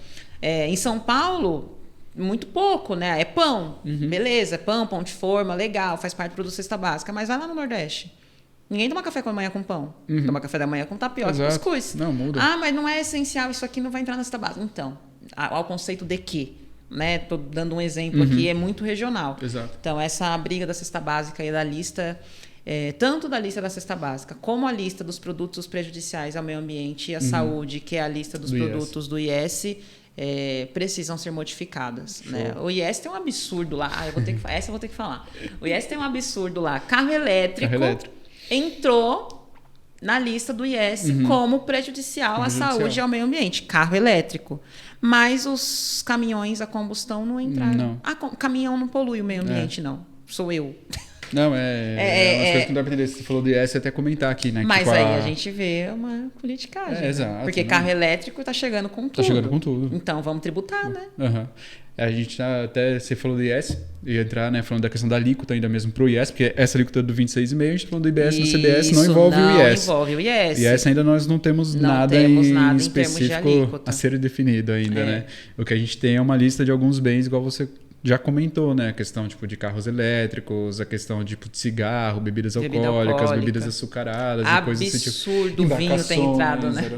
Em São Paulo, muito pouco, né? É pão, beleza, pão de forma, legal, faz parte do produto cesta básica, mas vai lá no Nordeste. Ninguém toma café da manhã com pão. Toma café da manhã com tapioca e cuscuz. Não, muda. Mas não é essencial, isso aqui não vai entrar na cesta básica. Então, ao conceito de quê? Né? Tô dando um exemplo aqui, é muito regional. Exato. Então, essa briga da cesta básica e da lista, tanto da lista da cesta básica, como a lista dos produtos prejudiciais ao meio ambiente e à saúde, que é a lista dos produtos do IS, precisam ser modificadas. Né? O IS tem um absurdo lá. Essa eu vou ter que falar. O IS tem um absurdo lá. Carro elétrico. Entrou na lista do IS como prejudicial à saúde e ao meio ambiente, carro elétrico. Mas os caminhões a combustão não entraram. Não. Caminhão não polui o meio ambiente, não. Sou eu. Não, é umas coisas que não dá pra entender. Você falou do IS, até comentar aqui, né? Mas aí a gente vê uma politicagem. Exato. Porque carro elétrico tá chegando com tudo. Tá chegando com tudo. Então vamos tributar, né? A gente você falou do IS, ia entrar, né, falando da questão da alíquota ainda mesmo pro IS, porque essa alíquota do 26,5, a gente tá falando do IBS no CBS, não envolve o IS. Não envolve o IS. IS ainda nós não temos nada em específico a ser definido ainda, né? O que a gente tem é uma lista de alguns bens, igual você já comentou, né? A questão tipo, de carros elétricos, a questão tipo, de cigarro, bebidas alcoólicas, bebidas açucaradas e coisas assim. Absurdo, o vinho tem entrado, né?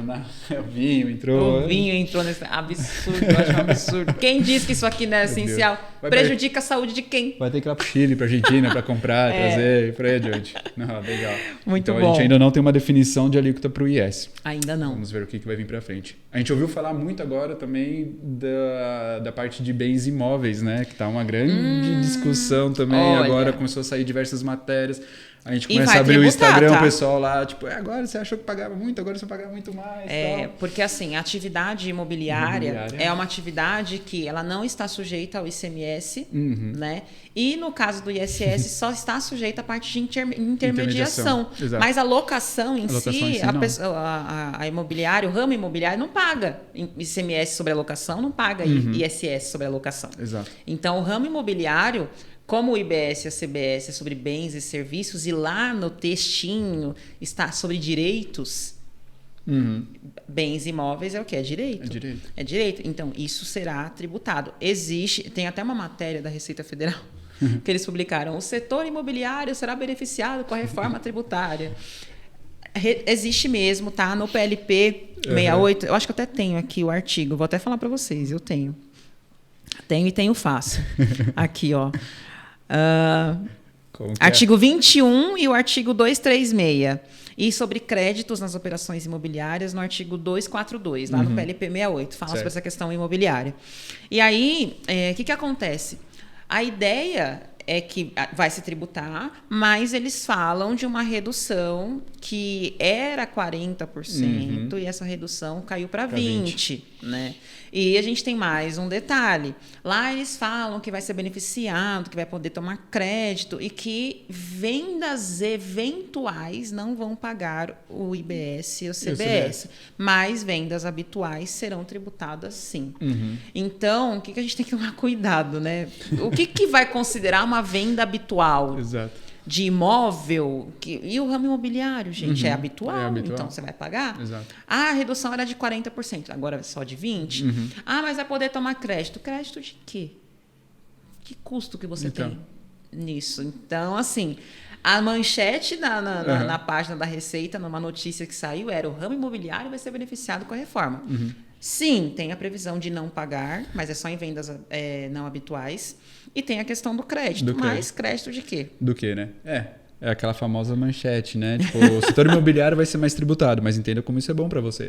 O vinho entrou. O vinho entrou nesse... Absurdo, eu acho um absurdo. Quem diz que isso aqui não é essencial? Prejudica a saúde de quem? Vai ter que ir lá pro Chile, pra Argentina, pra comprar, trazer e por aí adiante. Não, legal. Muito bom. A gente ainda não tem uma definição de alíquota pro IS. Ainda não. Vamos ver o que vai vir pra frente. A gente ouviu falar muito agora também da parte de bens imóveis, né? Que tá uma grande discussão também. Olha. Agora começou a sair diversas matérias. A gente começa a abrir o Instagram, o pessoal lá, tipo, agora você achou que pagava muito, agora você vai pagar muito mais. Tal. Porque assim, a atividade imobiliária é uma atividade que ela não está sujeita ao ICMS, né? E no caso do ISS, só está sujeita à parte de intermediação. Mas a locação em si, a imobiliária, o ramo imobiliário não paga ICMS sobre a locação, não paga ISS sobre a locação. Exato. Então, o ramo imobiliário, como o IBS e a CBS é sobre bens e serviços, e lá no textinho está sobre direitos, bens imóveis é o que? É direito. É direito. Então, isso será tributado. Tem até uma matéria da Receita Federal que eles publicaram. O setor imobiliário será beneficiado com a reforma tributária. Existe mesmo, tá? No PLP 68, eu acho que eu até tenho aqui o artigo, vou até falar para vocês, eu tenho. Tenho e tenho fácil. Aqui, ó. Artigo 21 e o artigo 236. E sobre créditos nas operações imobiliárias no artigo 242, lá no PLP 68, fala sobre essa questão imobiliária. E aí, o que acontece? A ideia é que vai se tributar, mas eles falam de uma redução que era 40% e essa redução caiu para 20%, né? E a gente tem mais um detalhe. Lá eles falam que vai ser beneficiado, que vai poder tomar crédito e que vendas eventuais não vão pagar o IBS e o CBS, mas vendas habituais serão tributadas sim. Então, o que a gente tem que tomar cuidado, né? O que vai considerar uma venda habitual? Exato. De imóvel, e o ramo imobiliário, gente, é habitual, então você vai pagar. Exato. A redução era de 40%, agora é só de 20%. Mas vai poder tomar crédito. Crédito de quê? Que custo que você tem nisso? Então, assim, a manchete na página da Receita, numa notícia que saiu, era o ramo imobiliário vai ser beneficiado com a reforma. Sim, tem a previsão de não pagar, mas é só em vendas não habituais. E tem a questão do crédito. Mas crédito de quê? Do quê, né? É aquela famosa manchete, né? Tipo, o setor imobiliário vai ser mais tributado, mas entenda como isso é bom para você.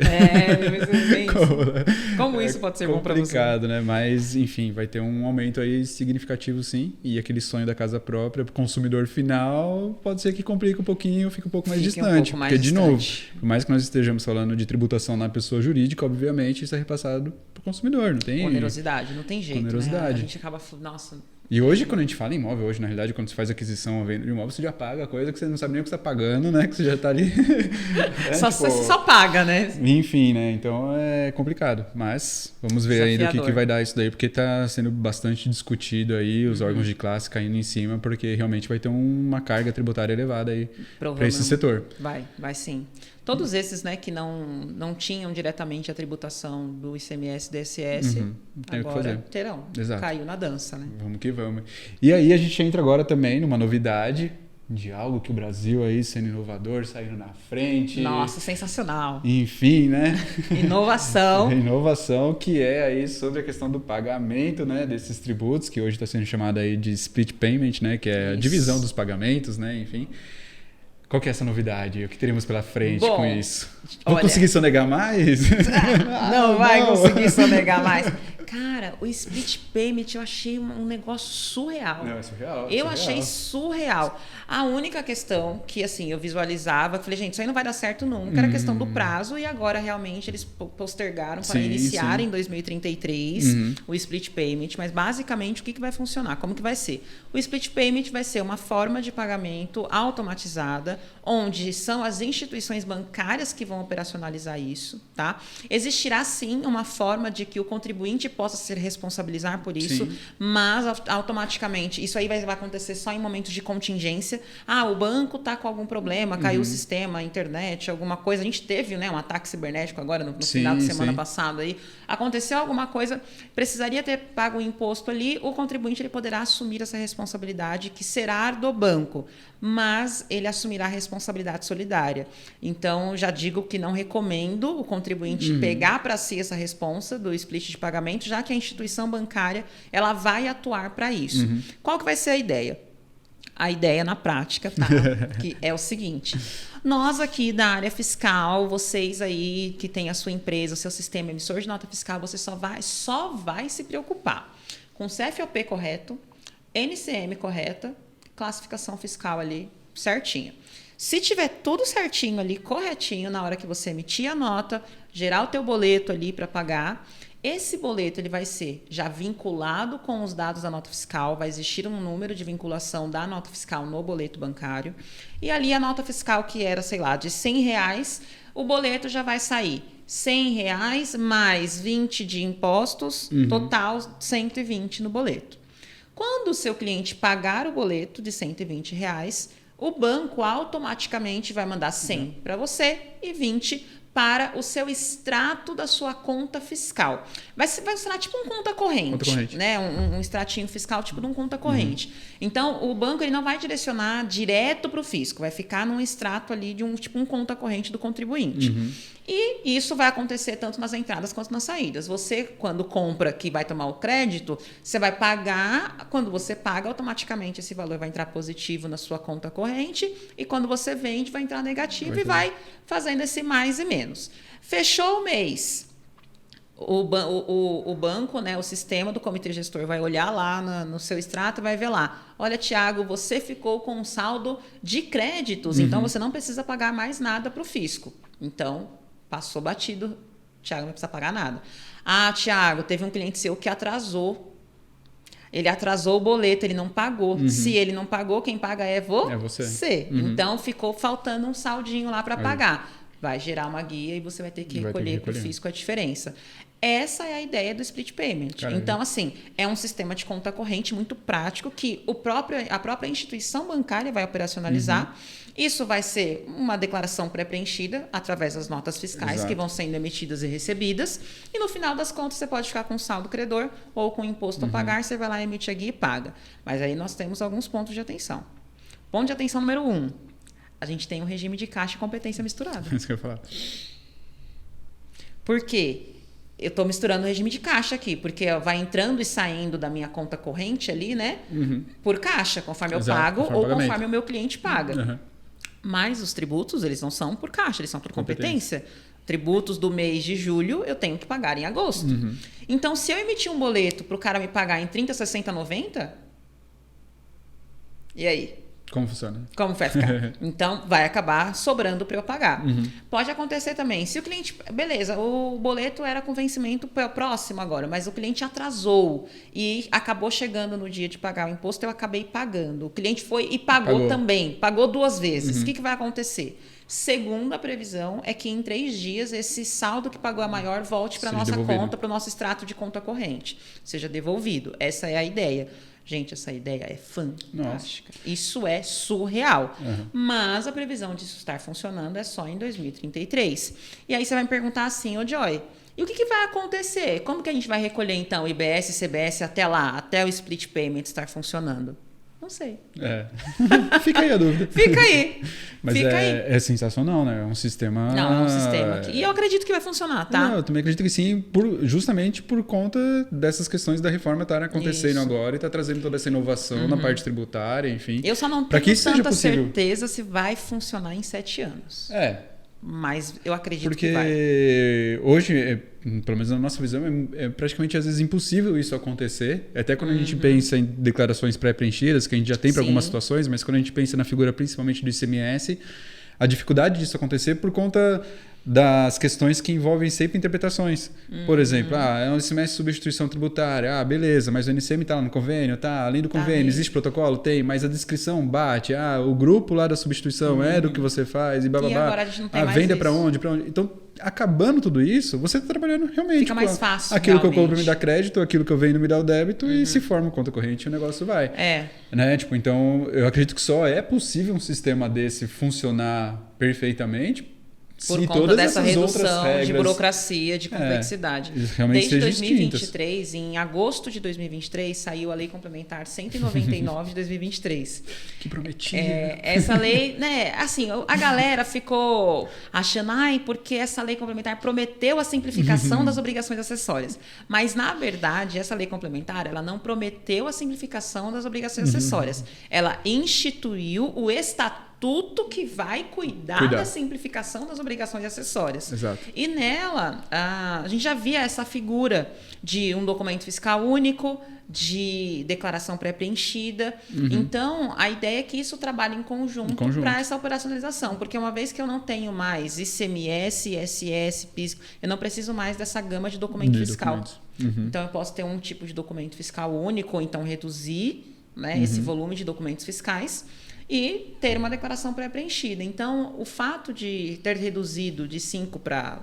Como isso pode ser bom para você? Complicado, né? Mas, enfim, vai ter um aumento aí significativo, sim. E aquele sonho da casa própria, pro consumidor final, pode ser que complique um pouquinho, fique um pouco mais distante. Porque, de novo, por mais que nós estejamos falando de tributação na pessoa jurídica, obviamente, isso é repassado pro consumidor, não tem... Onerosidade, não tem jeito, Onerosidade. Né? A gente acaba... Nossa... E hoje, quando a gente fala em imóvel, hoje, na realidade, quando você faz aquisição ou venda de imóvel, você já paga coisa que você não sabe nem o que você está pagando, né? Que você já está ali... Você só paga, né? Enfim, né? Então, é complicado. Mas vamos ver ainda o que vai dar isso daí, porque está sendo bastante discutido aí, os órgãos de classe caindo em cima, porque realmente vai ter uma carga tributária elevada aí para esse setor. Vai sim. Todos esses, né, que não tinham diretamente a tributação do ICMS e DSS, agora terão. Exato. Caiu na dança, né? Vamos que vamos. E aí a gente entra agora também numa novidade de algo que o Brasil aí sendo inovador, saindo na frente. Nossa, sensacional. Enfim, né? Inovação. Inovação que é aí sobre a questão do pagamento, né, desses tributos, que hoje está sendo chamado aí de split payment, né, que é a divisão dos pagamentos, né, enfim. Qual que é essa novidade? O que teremos pela frente com isso? Vou conseguir sonegar mais? Não vai conseguir sonegar mais. Cara, o split payment eu achei um negócio surreal. Não, é surreal. Eu achei surreal. A única questão que, assim, eu visualizava, falei, gente, isso aí não vai dar certo nunca, era a questão do prazo, e agora realmente eles postergaram para iniciar em 2033 o split payment, mas basicamente o que vai funcionar? Como que vai ser? O split payment vai ser uma forma de pagamento automatizada, onde são as instituições bancárias que vão operacionalizar isso, tá? Existirá sim uma forma de que o contribuinte possa se responsabilizar por isso, mas automaticamente isso aí vai acontecer só em momentos de contingência. Ah, o banco está com algum problema, caiu o sistema, a internet, alguma coisa. A gente teve, né, um ataque cibernético agora no final de semana passada aí. Aconteceu alguma coisa, precisaria ter pago o imposto ali, o contribuinte ele poderá assumir essa responsabilidade que será do banco, mas ele assumirá a responsabilidade solidária. Então, já digo que não recomendo o contribuinte pegar para si essa responsa do split de pagamento, já que a instituição bancária ela vai atuar para isso. Qual que vai ser a ideia? A ideia na prática, tá? Que é o seguinte: nós aqui da área fiscal, vocês aí que tem a sua empresa, o seu sistema emissor de nota fiscal, você só vai se preocupar com CFOP correto, NCM correta, classificação fiscal ali certinha. Se tiver tudo certinho ali, corretinho, na hora que você emitir a nota, gerar o teu boleto ali para pagar, esse boleto ele vai ser já vinculado com os dados da nota fiscal, vai existir um número de vinculação da nota fiscal no boleto bancário, e ali a nota fiscal que era, sei lá, de R$100, o boleto já vai sair R$100 mais 20 de impostos, total 120 no boleto. Quando o seu cliente pagar o boleto de R$120, o banco automaticamente vai mandar 100 para você e 20 para o seu extrato da sua conta fiscal. Vai funcionar tipo um conta corrente. Né? Um extratinho fiscal tipo de um conta corrente. Então, o banco ele não vai direcionar direto para o fisco, vai ficar num extrato ali de tipo um conta corrente do contribuinte. E isso vai acontecer tanto nas entradas quanto nas saídas. Você, quando compra que vai tomar o crédito, você vai pagar, quando você paga, automaticamente esse valor vai entrar positivo na sua conta corrente, e quando você vende, vai entrar negativo e vai fazendo esse mais e menos. Fechou o mês. O banco, né, o sistema do comitê gestor vai olhar lá no seu extrato e vai ver lá: olha, Tiago, você ficou com um saldo de créditos, então você não precisa pagar mais nada para o fisco. Então, passou batido, Tiago não precisa pagar nada. Ah, Tiago, teve um cliente seu que atrasou. Ele atrasou o boleto, ele não pagou. Se ele não pagou, quem paga é você. Então, ficou faltando um saldinho lá para pagar. Vai gerar uma guia e você vai ter que recolher para o fisco a diferença. Essa é a ideia do split payment. Caramba. Então, assim, é um sistema de conta corrente muito prático que a própria instituição bancária vai operacionalizar. Isso vai ser uma declaração pré-preenchida através das notas fiscais que vão sendo emitidas e recebidas. E no final das contas, você pode ficar com saldo credor ou com imposto a pagar. Você vai lá, emite a guia e paga. Mas aí nós temos alguns pontos de atenção. Ponto de atenção número 1. A gente tem um regime de caixa e competência misturado. Isso que eu ia falar. Por quê? Eu estou misturando o regime de caixa aqui, porque vai entrando e saindo da minha conta corrente ali, né? Por caixa, conforme eu pago ou conforme o meu cliente paga. Mas os tributos, eles não são por caixa, eles são por competência. Tributos do mês de julho, eu tenho que pagar em agosto. Então, se eu emitir um boleto para o cara me pagar em 30, 60, 90, e aí? Como funciona? Como vai ficar? Então, vai acabar sobrando para eu pagar. Pode acontecer também. Se o cliente... Beleza, o boleto era com vencimento próximo agora, mas o cliente atrasou e acabou chegando no dia de pagar o imposto, eu acabei pagando. O cliente foi e pagou também. Pagou 2 vezes. O que vai acontecer? Segundo a previsão, é que em 3 dias esse saldo que pagou a maior volte para a nossa conta, para o nosso extrato de conta corrente. Seja devolvido. Essa é a ideia. Gente, essa ideia é fantástica. Nossa. Isso é surreal. Mas a previsão disso estar funcionando é só em 2033. E aí você vai me perguntar assim: ô Joy, e o que vai acontecer? Como que a gente vai recolher, então, IBS e CBS até lá, até o split payment estar funcionando? Não sei. Fica aí a dúvida. Fica aí. Mas é sensacional, né? É um sistema... Não, é um sistema que... E eu acredito que vai funcionar, tá? Não, eu também acredito que sim, justamente por conta dessas questões da reforma estarem acontecendo agora e tá trazendo toda essa inovação na parte tributária, enfim. Eu só não tenho tanta certeza se vai funcionar em 7 anos. mas eu acredito Porque que vai. hoje, pelo menos na nossa visão, é praticamente às vezes impossível isso acontecer. Até quando a gente pensa em declarações pré-preenchidas, que a gente já tem para algumas situações, mas quando a gente pensa na figura principalmente do ICMS, a dificuldade disso acontecer por conta das questões que envolvem sempre interpretações. Por exemplo, é um ICMS de substituição tributária. Beleza, mas o NCM está lá no convênio, tá? Além do convênio, existe protocolo? Tem, mas a descrição bate. O grupo lá da substituição é do que você faz e bababá. E agora a gente não tem mais venda isso. para onde? Então, acabando tudo isso, você está trabalhando realmente. Fica mais fácil. Aquilo realmente. que eu compro me dá crédito, aquilo que eu vendo me dá o débito e se forma conta corrente e o negócio vai. Né? Então, eu acredito que só é possível um sistema desse funcionar perfeitamente por se conta todas dessa essas redução outras regras, de burocracia, de complexidade. Realmente Desde sejam 2023, distintas. em agosto de 2023, saiu a Lei Complementar 199 de 2023. Que prometia. Essa lei, né? Assim, a galera ficou achando, porque essa lei complementar prometeu a simplificação das obrigações acessórias. Mas, na verdade, essa lei complementar, ela não prometeu a simplificação das obrigações acessórias. Ela instituiu o estatuto que vai cuidar da simplificação das obrigações acessórias. Exato. E nela, a gente já via essa figura de um documento fiscal único, de declaração pré-preenchida. Então, a ideia é que isso trabalhe em conjunto para essa operacionalização, porque uma vez que eu não tenho mais ICMS, ISS, PIS, eu não preciso mais dessa gama de documento fiscal. Então, eu posso ter um tipo de documento fiscal único, ou então reduzir, né, esse volume de documentos fiscais e ter uma declaração pré-preenchida. Então, o fato de ter reduzido de 5 para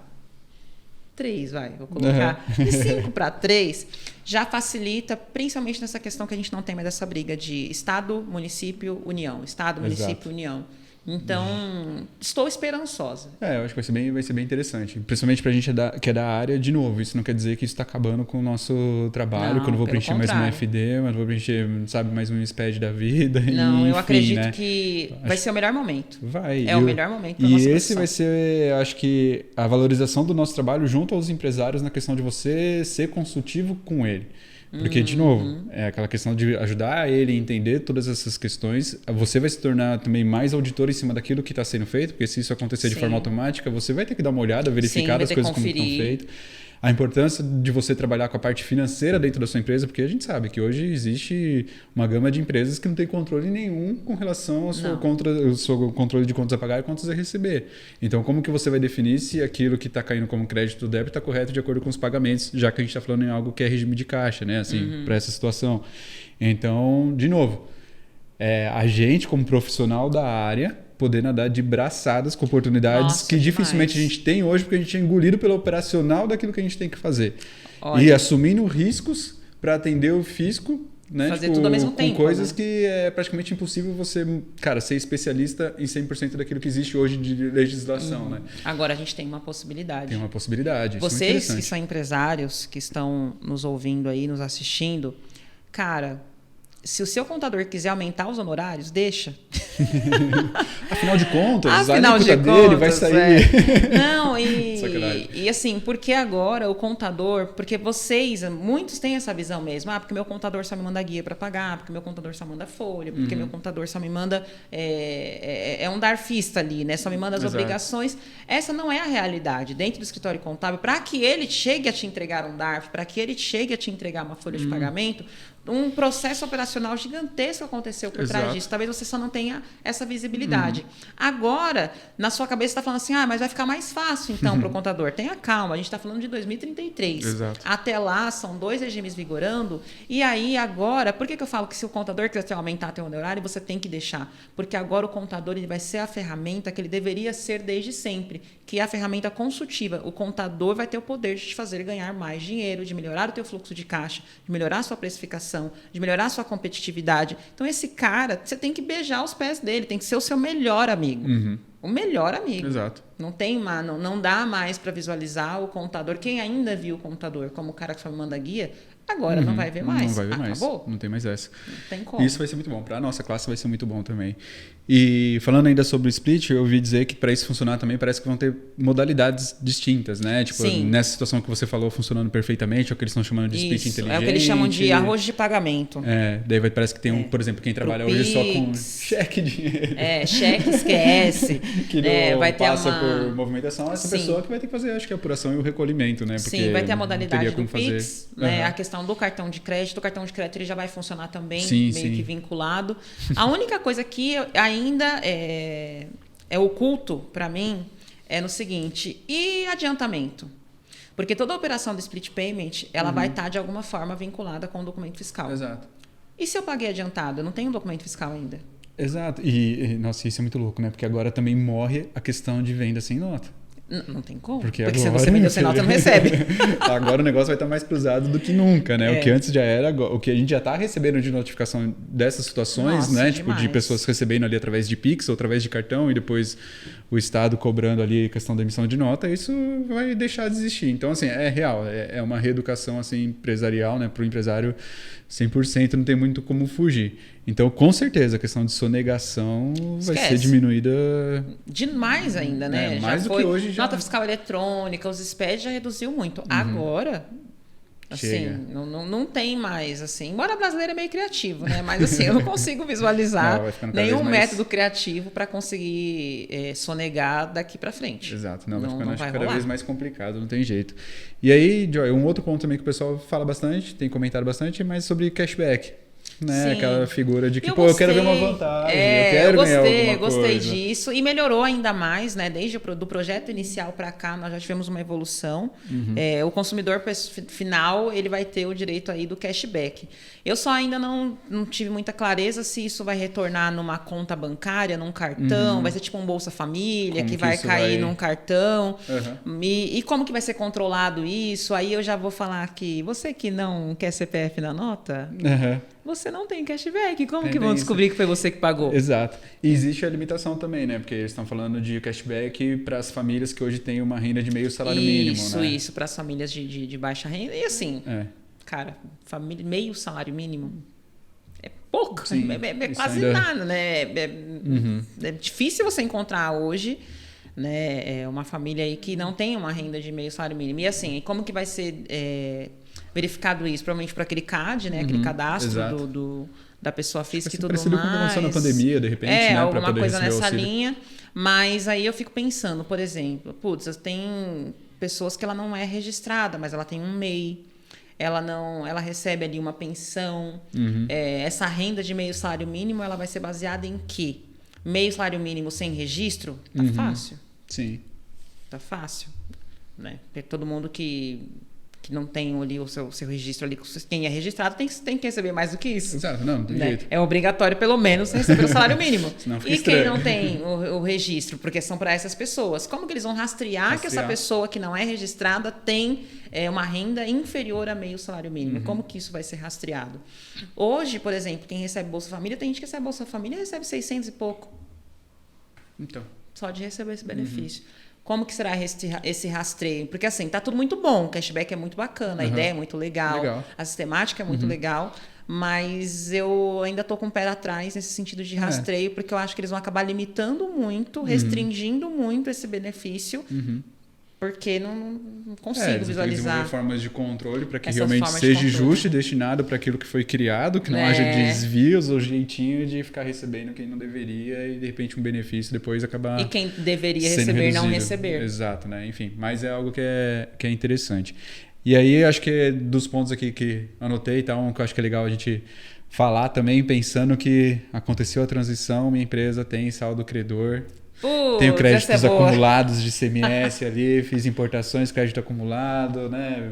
3, vou colocar, de 5 para 3, já facilita, principalmente nessa questão que a gente não tem mais essa briga de Estado, município, União. Estado, município, União. Então, estou esperançosa. Eu acho que vai ser bem interessante. Principalmente para a gente que é da área, de novo. Isso não quer dizer que isso está acabando com o nosso trabalho, que eu não vou preencher mais um FD, mas vou preencher, mais um SPED da vida. Não, enfim, eu acredito que vai ser o melhor momento. Vai. É o melhor momento para nossa E esse profissão. vai ser, acho que, a valorização do nosso trabalho junto aos empresários na questão de você ser consultivo com ele. Porque, de novo, é aquela questão de ajudar ele a entender todas essas questões. Você vai se tornar também mais auditor em cima daquilo que está sendo feito, porque se isso acontecer de forma automática, você vai ter que dar uma olhada, verificar as coisas como estão feitas. A importância de você trabalhar com a parte financeira dentro da sua empresa, porque a gente sabe que hoje existe uma gama de empresas que não tem controle nenhum com relação ao seu controle de contas a pagar e contas a receber. Então, como que você vai definir se aquilo que está caindo como crédito ou débito está correto de acordo com os pagamentos, já que a gente está falando em algo que é regime de caixa, né? Assim, para essa situação. Então, de novo, a gente como profissional da área poder nadar de braçadas com oportunidades que dificilmente a gente tem hoje, porque a gente é engolido pelo operacional daquilo que a gente tem que fazer. E assumindo riscos para atender o fisco, né? Fazer tudo ao mesmo tempo. Com coisas que é praticamente impossível você, ser especialista em 100% daquilo que existe hoje de legislação. Né? Agora a gente tem uma possibilidade. Tem uma possibilidade. Vocês que são empresários, que estão nos ouvindo aí, nos assistindo, cara, se o seu contador quiser aumentar os honorários, deixa. Afinal de contas, a alíquota dele vai sair. Não, e assim, porque agora o contador, porque muitos têm essa visão mesmo, porque meu contador só me manda guia para pagar, porque meu contador só manda folha, porque meu contador só me manda, é um darfista ali, né? Só me manda as obrigações. Essa não é a realidade. Dentro do escritório contábil, para que ele chegue a te entregar um DARF, para que ele chegue a te entregar uma folha de pagamento, um processo operacional gigantesco aconteceu por trás disso. Talvez você só não tenha essa visibilidade. Agora, na sua cabeça, está falando assim, mas vai ficar mais fácil, então, para o contador. Tenha calma, a gente está falando de 2033. Exato. Até lá, são 2 regimes vigorando. E aí, agora, por que eu falo que se o contador quiser aumentar teu honorário, você tem que deixar? Porque agora o contador ele vai ser a ferramenta que ele deveria ser desde sempre, que é a ferramenta consultiva. O contador vai ter o poder de te fazer ganhar mais dinheiro, de melhorar o teu fluxo de caixa, de melhorar a sua precificação, de melhorar a sua competitividade. Então, esse cara, você tem que beijar os pés dele, tem que ser o seu melhor amigo. O melhor amigo. Exato. Não dá mais para visualizar o contador. Quem ainda viu o contador como o cara que só me manda guia, Agora não vai ver mais. Não vai ver mais. Acabou. Não tem mais essa. Não tem como. Isso vai ser muito bom. Para a nossa classe vai ser muito bom também. E falando ainda sobre o split, eu ouvi dizer que para isso funcionar também parece que vão ter modalidades distintas, né? Tipo, Sim. nessa situação que você falou funcionando perfeitamente, é o que eles estão chamando de split inteligente. É o que eles chamam de arroz de pagamento. Daí parece que tem por exemplo, quem trabalha hoje só com cheque de dinheiro. Cheque, esquece. Que não vai ter passa por movimentação, essa pessoa que vai ter que fazer, acho que a apuração e o recolhimento, né? Porque sim, vai ter a modalidade do fazer. Pix, né? A questão do cartão de crédito. O cartão de crédito ele já vai funcionar também, meio que vinculado. A única coisa que ainda é oculto para mim é no seguinte, e adiantamento? Porque toda a operação do split payment, ela vai estar de alguma forma vinculada com o documento fiscal. Exato. E se eu paguei adiantado? Eu não tenho um documento fiscal ainda. Exato. Nossa, isso é muito louco, né? Porque agora também morre a questão de venda sem nota. Não tem como. Porque se agora, você vendeu sem nota, não recebe. Agora o negócio vai estar mais cruzado do que nunca, né? O que antes já era, o que a gente já está recebendo de notificação dessas situações, nossa, né? Demais. Tipo, de pessoas recebendo ali através de Pix ou através de cartão e depois o Estado cobrando ali a questão da emissão de nota, isso vai deixar de existir. Então, assim, é real. É uma reeducação assim, empresarial, né? Para o empresário 100%, não tem muito como fugir. Então, com certeza, a questão de sonegação vai ser diminuída... Demais ainda, né? Mais do que hoje já... Nota fiscal eletrônica, os SPED já reduziu muito. Agora... Assim, não tem mais, assim. Embora brasileiro é meio criativo, né? Mas assim, eu não consigo visualizar nenhum método criativo para conseguir sonegar daqui para frente. Exato, vai ficando cada vez mais complicado, não tem jeito. E aí, Joy, um outro ponto também que o pessoal fala bastante, tem comentado bastante, mas sobre cashback. Né? Aquela figura de que, eu quero ver uma vantagem, eu quero ganhar alguma coisa. Eu gostei disso e melhorou ainda mais, né? Desde do projeto inicial para cá, nós já tivemos uma evolução. O consumidor final, ele vai ter o direito aí do cashback. Eu só ainda não tive muita clareza se isso vai retornar numa conta bancária, num cartão, vai ser tipo um Bolsa Família, que vai cair num cartão. E como que vai ser controlado isso? Aí eu já vou falar que você que não quer CPF na nota... Você não tem cashback. Como que vão descobrir que foi você que pagou? Exato. E existe a limitação também, né? Porque eles estão falando de cashback para as famílias que hoje têm uma renda de meio salário mínimo, né? Isso, para as famílias de baixa renda. E assim, cara, família, meio salário mínimo é pouco. Sim, é quase nada, né? É difícil você encontrar hoje, né, uma família aí que não tem uma renda de meio salário mínimo. E assim, como que vai ser... verificado isso, provavelmente para aquele CAD, né? Aquele cadastro da pessoa física e tudo mais. Parecido com o que aconteceu na pandemia, de repente, né? Alguma coisa nessa linha. Mas aí eu fico pensando, por exemplo, tem pessoas que ela não é registrada, mas ela tem um MEI. Ela recebe ali uma pensão. Essa renda de meio salário mínimo, ela vai ser baseada em quê? Meio salário mínimo sem registro? Tá fácil. Sim. Tá fácil. Né? Porque todo mundo que não tem ali o seu registro ali, quem é registrado tem que receber mais do que isso. Exato, não tem jeito. É obrigatório, pelo menos, receber o salário mínimo. E quem não tem o registro, porque são para essas pessoas, como que eles vão rastrear que essa pessoa que não é registrada tem uma renda inferior a meio salário mínimo? Como que isso vai ser rastreado? Hoje, por exemplo, quem recebe Bolsa Família, tem gente que recebe Bolsa Família e recebe 600 e pouco. Então. Só de receber esse benefício. Como que será esse rastreio? Porque assim, tá tudo muito bom, o cashback é muito bacana, a ideia é muito legal, a sistemática é muito legal, mas eu ainda tô com o pé atrás nesse sentido de rastreio, porque eu acho que eles vão acabar limitando muito, restringindo muito esse benefício, porque não consigo visualizar formas de controle para que realmente seja justo e destinado para aquilo que foi criado, que não haja desvios ou jeitinho de ficar recebendo quem não deveria e de repente um benefício depois acabar. E quem deveria receber não receber. Exato, né? Enfim, mas é algo que é interessante. E aí acho que dos pontos aqui que anotei, tá, um que eu acho que é legal a gente falar também, pensando que aconteceu a transição, minha empresa tem saldo credor. Tenho créditos acumulados de CMS ali, fiz importações, crédito acumulado, né?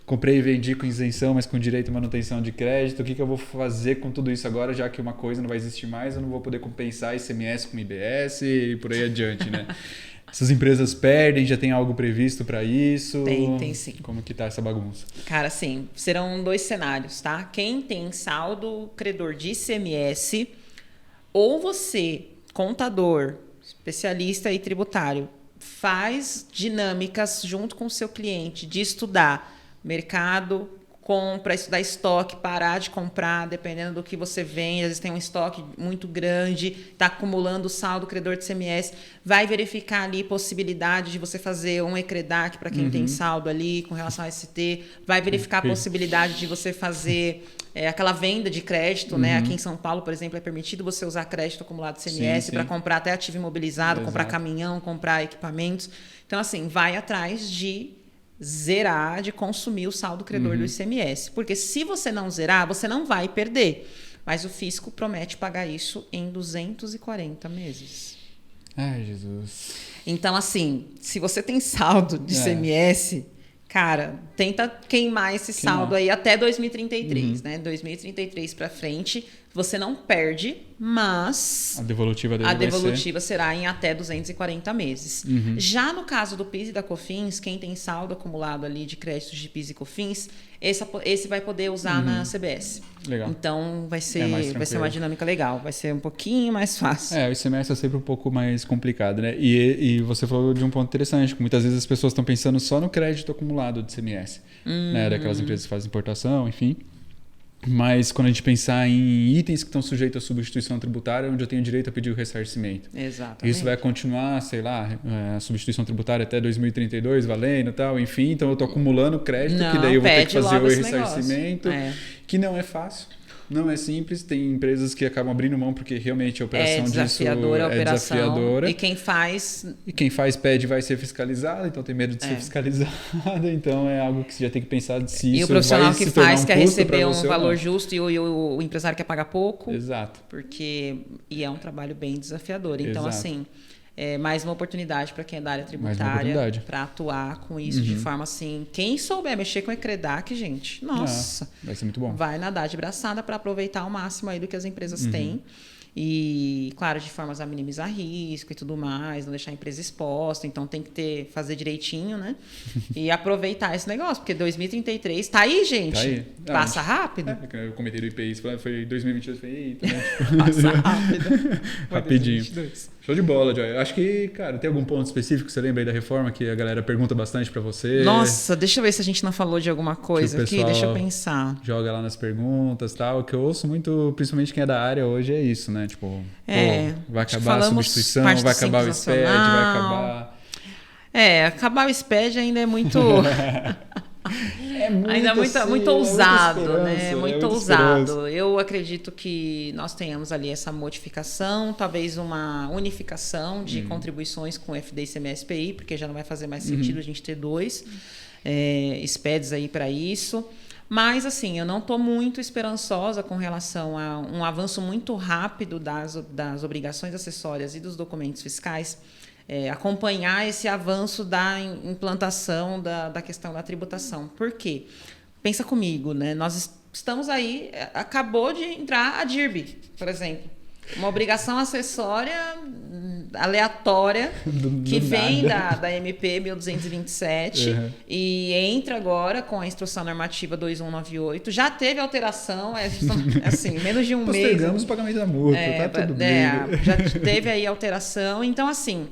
Comprei e vendi com isenção, mas com direito à manutenção de crédito. O que eu vou fazer com tudo isso agora, já que uma coisa não vai existir mais, eu não vou poder compensar ICMS com IBS e por aí adiante, né? Essas empresas perdem, já tem algo previsto para isso? Tem sim. Como que tá essa bagunça? Cara, sim, serão 2 cenários, tá? Quem tem saldo credor de ICMS, ou você, contador, especialista e tributário, faz dinâmicas junto com o seu cliente de estudar mercado, compra, estudar estoque, parar de comprar, dependendo do que você vende. Às vezes tem um estoque muito grande, está acumulando saldo credor de ICMS. Vai verificar ali possibilidade de você fazer um ECREDAC para quem tem saldo ali com relação ao ST. Vai verificar a possibilidade de você fazer aquela venda de crédito, né? Aqui em São Paulo, por exemplo, é permitido você usar crédito acumulado de ICMS para comprar até ativo imobilizado, comprar caminhão, comprar equipamentos. Então, assim, vai atrás de zerar, de consumir o saldo credor do ICMS. Porque se você não zerar, você não vai perder. Mas o fisco promete pagar isso em 240 meses. Ai, Jesus. Então, assim, se você tem saldo de ICMS, cara, tenta queimar esse saldo aí até 2033, né? 2033 para frente, você não perde, mas a devolutiva será em até 240 meses. Já no caso do PIS e da COFINS, quem tem saldo acumulado ali de créditos de PIS e COFINS, esse vai poder usar na CBS. Legal. Então vai ser uma dinâmica legal, vai ser um pouquinho mais fácil. O ICMS é sempre um pouco mais complicado, né? E você falou de um ponto interessante, que muitas vezes as pessoas estão pensando só no crédito acumulado de ICMS, né? Daquelas empresas que fazem importação, enfim. Mas quando a gente pensar em itens que estão sujeitos à substituição tributária, onde eu tenho direito a pedir o ressarcimento. Exatamente. Isso vai continuar, sei lá, a substituição tributária até 2032, valendo e tal, enfim. Então eu estou acumulando crédito, que daí eu vou ter que fazer o ressarcimento, que não é fácil. Não é simples, tem empresas que acabam abrindo mão porque realmente a operação disso é desafiadora. E quem faz pede vai ser fiscalizado, então tem medo de ser fiscalizado. Então é algo que você já tem que pensar se isso vai se tornar um custo. E o profissional que faz quer receber um valor justo e o empresário quer pagar pouco. Exato. E é um trabalho bem desafiador. Então, assim, é mais uma oportunidade para quem é da área tributária para atuar com isso de forma assim. Quem souber mexer com o ECREDAC, gente, nossa, vai ser muito bom. Vai nadar de braçada para aproveitar ao máximo aí do que as empresas têm. E, claro, de formas a minimizar risco e tudo mais, não deixar a empresa exposta. Então, tem que fazer direitinho, né? E aproveitar esse negócio, porque 2033 tá aí, gente. Tá aí. Passa rápido. Eu comentei do IPI, foi 2022, foi eita, né? Passa rápido. Rapidinho. 2022. Show de bola, Joy. Acho que, cara, tem algum ponto específico que você lembra aí da reforma que a galera pergunta bastante pra você? Nossa, deixa eu ver se a gente não falou de alguma coisa aqui, deixa eu pensar. Joga lá nas perguntas e tal. O que eu ouço muito, principalmente quem é da área hoje, é isso, né? Tipo, vai acabar a substituição, vai acabar o SPED, vai acabar... Acabar o SPED ainda é muito... ainda é muito ousado, né? Muito ousado. Eu acredito que nós tenhamos ali essa modificação, talvez uma unificação de contribuições com o FD e CMS-PI, porque já não vai fazer mais sentido a gente ter dois SPEDs aí para isso. Mas, assim, eu não estou muito esperançosa com relação a um avanço muito rápido das obrigações acessórias e dos documentos fiscais. Acompanhar esse avanço da implantação da questão da tributação. Por quê? Pensa comigo, né? Nós estamos aí, acabou de entrar a DIRB, por exemplo. Uma obrigação acessória aleatória que vem da MP 1227 e entra agora com a Instrução Normativa 2198. Já teve alteração, assim, menos de um mês. Postergamos o pagamento da multa, tá tudo bem. Já teve aí alteração. Então, assim...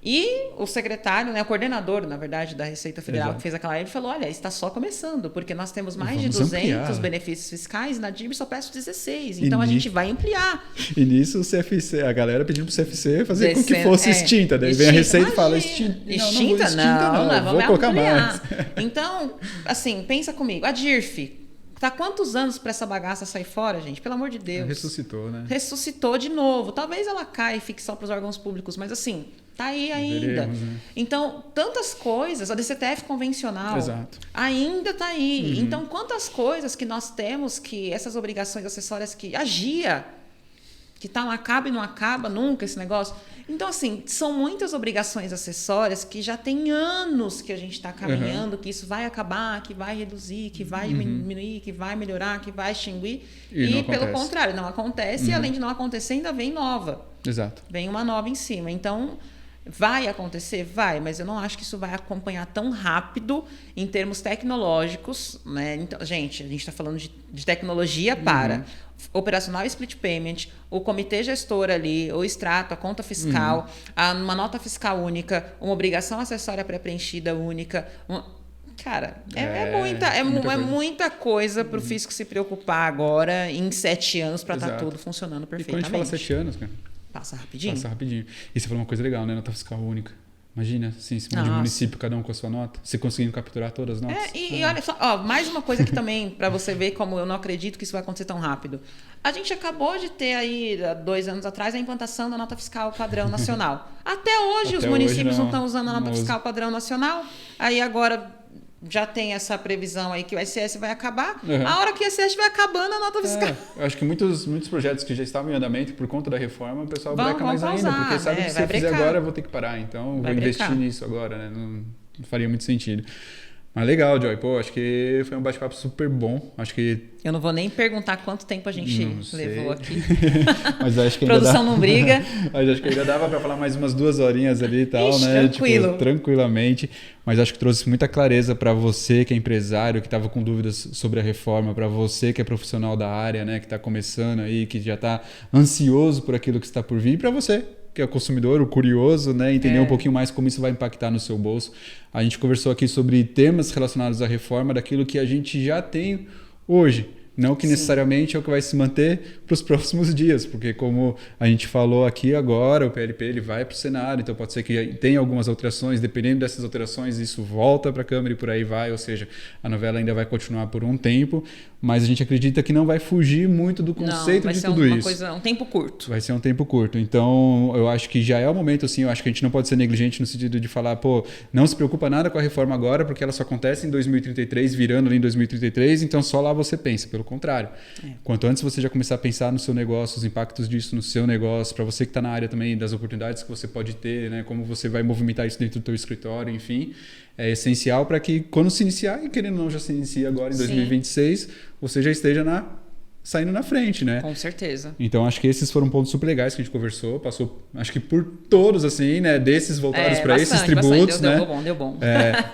E o secretário, né, o coordenador, na verdade, da Receita Federal, que fez aquela live, falou, olha, está só começando, porque nós temos mais de 200 benefícios fiscais, na DIRB só peço 16, então a gente vai ampliar. E nisso o CFC, a galera pedindo para o CFC fazer com que fosse extinta, daí vem a Receita e fala, extinta não, vou colocar mais. Então, assim, pensa comigo, a DIRF, tá quantos anos para essa bagaça sair fora, gente? Pelo amor de Deus. Ressuscitou, né? Ressuscitou de novo. Talvez ela caia e fique só para os órgãos públicos, mas assim, tá aí ainda. Veremos, né? Então, tantas coisas, a DCTF convencional ainda tá aí. Então, quantas coisas que nós temos que essas obrigações acessórias que agia, que não acaba e não acaba nunca esse negócio. Então, assim, são muitas obrigações acessórias que já tem anos que a gente está caminhando, que isso vai acabar, que vai reduzir, que vai diminuir, que vai melhorar, que vai extinguir. E pelo contrário, não acontece. E além de não acontecer, ainda vem nova. Exato. Vem uma nova em cima. Então, vai acontecer? Vai, mas eu não acho que isso vai acompanhar tão rápido em termos tecnológicos, né? Então, gente, a gente está falando de tecnologia para operacional e split payment, o comitê gestor ali, o extrato, a conta fiscal, uma nota fiscal única, uma obrigação acessória pré-preenchida única. Cara, muita coisa para o fisco se preocupar agora em 7 anos para estar tudo funcionando perfeitamente. E quando a gente fala 7 anos, cara? Passa rapidinho. E você falou uma coisa legal, né? Nota fiscal única. Imagina, assim, esse monte de município, cada um com a sua nota. Você conseguindo capturar todas as notas. E olha só, mais uma coisa que também, para você ver como eu não acredito que isso vai acontecer tão rápido. A gente acabou de ter aí, 2 anos atrás, a implantação da nota fiscal padrão nacional. Até hoje os municípios não estão usando a nota fiscal padrão nacional. Aí agora já tem essa previsão aí que o ICS vai acabar. A hora que o ICS vai acabando, a nota fiscal. Eu acho que muitos projetos que já estavam em andamento por conta da reforma, o pessoal breca mais ainda, porque sabe que se eu fizer agora, eu vou ter que parar. Então, vou investir nisso agora, né? Não faria muito sentido. Mas legal, Joy. Pô, acho que foi um bate-papo super bom. Acho que... Eu não vou nem perguntar quanto tempo a gente levou aqui. Mas acho que Produção não briga. Mas acho que ainda dava para falar mais umas 2 horinhas ali e tal, Ixi, né? Tranquilo. Tipo, tranquilamente. Mas acho que trouxe muita clareza para você que é empresário, que estava com dúvidas sobre a reforma, para você que é profissional da área, né? Que está começando aí, que já está ansioso por aquilo que está por vir, e para você que é o consumidor, o curioso, né? Entender um pouquinho mais como isso vai impactar no seu bolso. A gente conversou aqui sobre temas relacionados à reforma, daquilo que a gente já tem hoje. Não que necessariamente é o que vai se manter para os próximos dias, porque como a gente falou aqui agora, o PLP ele vai para o Senado, então pode ser que tenha algumas alterações, dependendo dessas alterações isso volta para a Câmara e por aí vai, ou seja, a novela ainda vai continuar por um tempo, mas a gente acredita que não vai fugir muito do conceito de tudo isso. Vai ser um tempo curto. Vai ser um tempo curto, então eu acho que já é o momento, assim, eu acho que a gente não pode ser negligente no sentido de falar, pô, não se preocupa nada com a reforma agora, porque ela só acontece em 2033, virando ali em 2033, então só lá você pensa, pelo contrário. Quanto antes você já começar a pensar no seu negócio, os impactos disso no seu negócio, para você que está na área também, das oportunidades que você pode ter, né? Como você vai movimentar isso dentro do teu escritório, enfim, é essencial para que quando se iniciar, e querendo ou não já se inicia agora em 2026, você já esteja saindo na frente, né? Com certeza. Então, acho que esses foram pontos super legais que a gente conversou, passou, acho que por todos, assim, né? Desses voltados para esses tributos, né? Deu bom.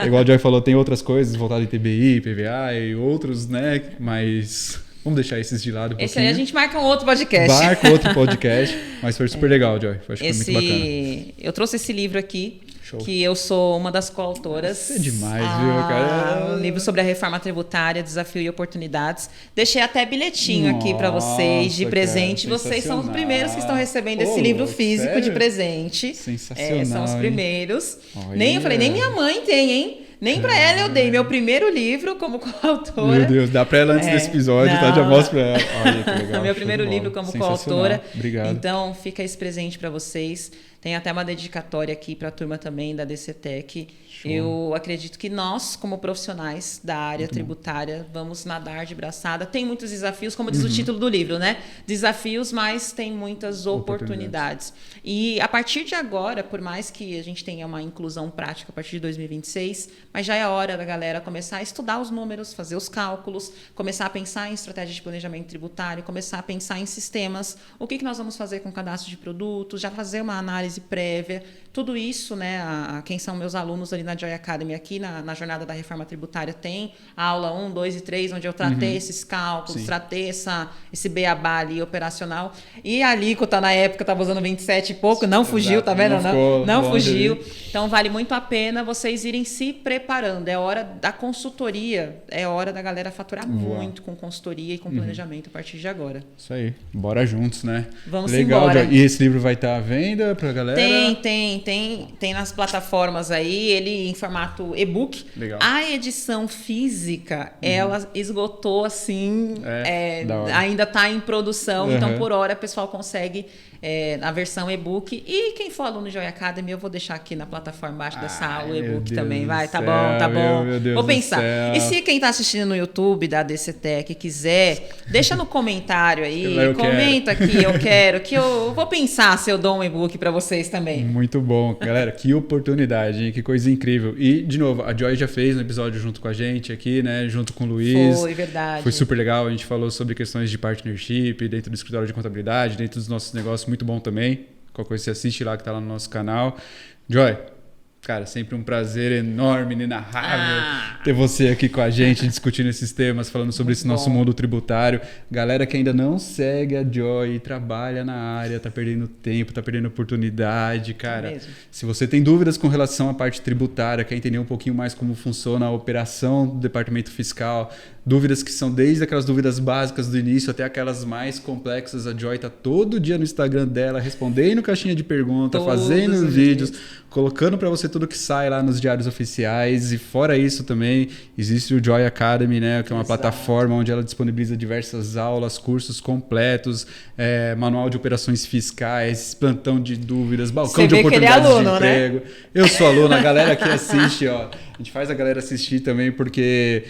Igual o Joy falou, tem outras coisas voltadas em TBI, PVA e outros, né? Mas... Vamos deixar esses de lado um pouquinho. Esse aí a gente marca um outro podcast. Mas foi super legal, Joy. Acho que foi muito bacana. Eu trouxe esse livro aqui, que eu sou uma das coautoras. Isso é demais, viu, cara? Um livro sobre a reforma tributária, desafio e oportunidades. Deixei até bilhetinho aqui para vocês de presente. Cara, vocês são os primeiros que estão recebendo esse livro físico de presente. Sensacional. São os primeiros. Eu falei, nem minha mãe tem, hein? Nem pra ela eu dei meu primeiro livro como coautora. Meu Deus, dá pra ela antes desse episódio, tá? Já mostro pra ela. Olha que legal. Meu primeiro livro como coautora. Obrigado. Então, fica esse presente pra vocês. Tem até uma dedicatória aqui pra turma também da DCTEC. Eu acredito que nós, como profissionais da área tributária, vamos nadar de braçada. Tem muitos desafios, como diz o título do livro, né? Desafios, mas tem muitas oportunidades. E a partir de agora, por mais que a gente tenha uma inclusão prática a partir de 2026, mas já é hora da galera começar a estudar os números, fazer os cálculos, começar a pensar em estratégia de planejamento tributário, começar a pensar em sistemas, o que nós vamos fazer com o cadastro de produtos, já fazer uma análise prévia. Tudo isso, né? Quem são meus alunos ali na Joy Academy, aqui na jornada da reforma tributária, tem a aula 1, 2 e 3, onde eu tratei esses cálculos, tratei esse beabá ali operacional. E a alíquota, na época, estava usando 27 e pouco, não fugiu, tá vendo? Não fugiu. Então, vale muito a pena vocês irem se preparando. É hora da consultoria, é hora da galera faturar muito com consultoria e com planejamento a partir de agora. Isso aí. Bora juntos, né? Vamos legal, embora. E esse livro vai estar à venda pra galera? Tem nas plataformas aí, ele em formato e-book. Legal. A edição física, ela esgotou assim, ainda está em produção, então por hora o pessoal consegue na versão e-book. E quem for aluno Joy Academy, eu vou deixar aqui na plataforma embaixo dessa aula o e-book também. Vai, tá bom. Vou pensar. E se quem está assistindo no YouTube da DCTEC quiser, deixa no comentário aí, comenta aqui, eu quero, que eu vou pensar se eu dou um e-book para vocês também. Muito bom, galera, que oportunidade, hein? Que coisa incrível. E, de novo, a Joy já fez um episódio junto com a gente aqui, né? Junto com o Luiz. Foi, verdade. Foi super legal, a gente falou sobre questões de partnership dentro do escritório de contabilidade, dentro dos nossos negócios, muito bom também. Qualquer coisa você assiste lá que tá lá no nosso canal. Joy, Cara, sempre um prazer enorme, inenarrável ter você aqui com a gente, discutindo esses temas, falando sobre esse nosso mundo tributário. Galera que ainda não segue a Joy, trabalha na área, tá perdendo tempo, tá perdendo oportunidade, cara. Se você tem dúvidas com relação à parte tributária, quer entender um pouquinho mais como funciona a operação do departamento fiscal, dúvidas que são desde aquelas dúvidas básicas do início até aquelas mais complexas, a Joy tá todo dia no Instagram dela, respondendo caixinha de pergunta, fazendo vídeos, colocando para você tudo que sai lá nos diários oficiais. E fora isso também existe o Joy Academy, né, que é uma plataforma onde ela disponibiliza diversas aulas, cursos completos, manual de operações fiscais, plantão de dúvidas, balcão de oportunidades de emprego. Né? Eu sou aluno, a galera que assiste, ó, a gente faz a galera assistir também porque...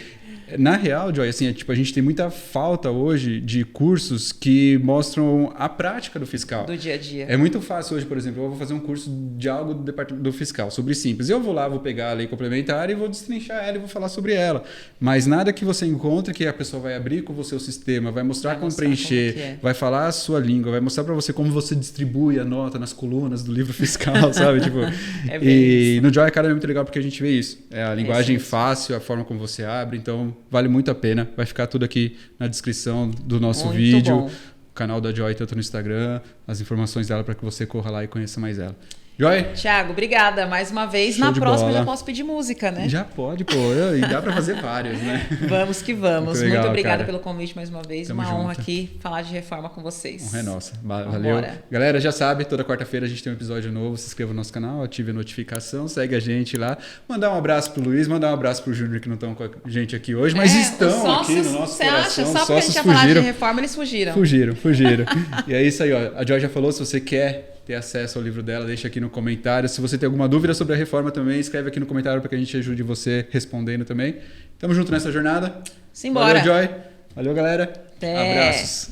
Na real, Joy, assim, a gente tem muita falta hoje de cursos que mostram a prática do fiscal. Do dia a dia. É muito fácil hoje, por exemplo, eu vou fazer um curso de algo do departamento do fiscal, sobre simples. Eu vou lá, vou pegar a lei complementar e vou destrinchar ela e vou falar sobre ela. Mas nada que você encontre que a pessoa vai abrir com você o sistema, vai mostrar como preencher, vai falar a sua língua, vai mostrar para você como você distribui a nota nas colunas do livro fiscal, sabe? Tipo, e no Joy Academy é muito legal porque a gente vê isso. É a linguagem fácil, a forma como você abre, então... Vale muito a pena. Vai ficar tudo aqui na descrição do nosso vídeo. Bom. O canal da Joy, tanto no Instagram, as informações dela para que você corra lá e conheça mais ela. Joy? Thiago, obrigada mais uma vez. Na próxima eu já posso pedir música, né? Já pode, pô. E dá para fazer vários, né? Vamos que vamos. Muito, legal, muito obrigada cara. pelo convite mais uma vez. Tamo uma junto. honra aqui falar de reforma com vocês. Honra é nossa. Valeu. Galera, já sabe, toda quarta-feira a gente tem um episódio novo. Se inscreva no nosso canal, ative a notificação, segue a gente lá. Mandar um abraço pro Luiz, mandar um abraço pro Júnior que não estão com a gente aqui hoje, mas estão sócios, aqui no nosso coração. Só porque a gente ia falar de reforma, eles fugiram. Fugiram. E é isso aí, ó. A Joy já falou, se você quer ter acesso ao livro dela, deixa aqui no comentário. Se você tem alguma dúvida sobre a reforma também, escreve aqui no comentário para que a gente ajude você respondendo também. Tamo junto nessa jornada. Simbora. Valeu, Joy. Valeu, galera. Até. Abraços.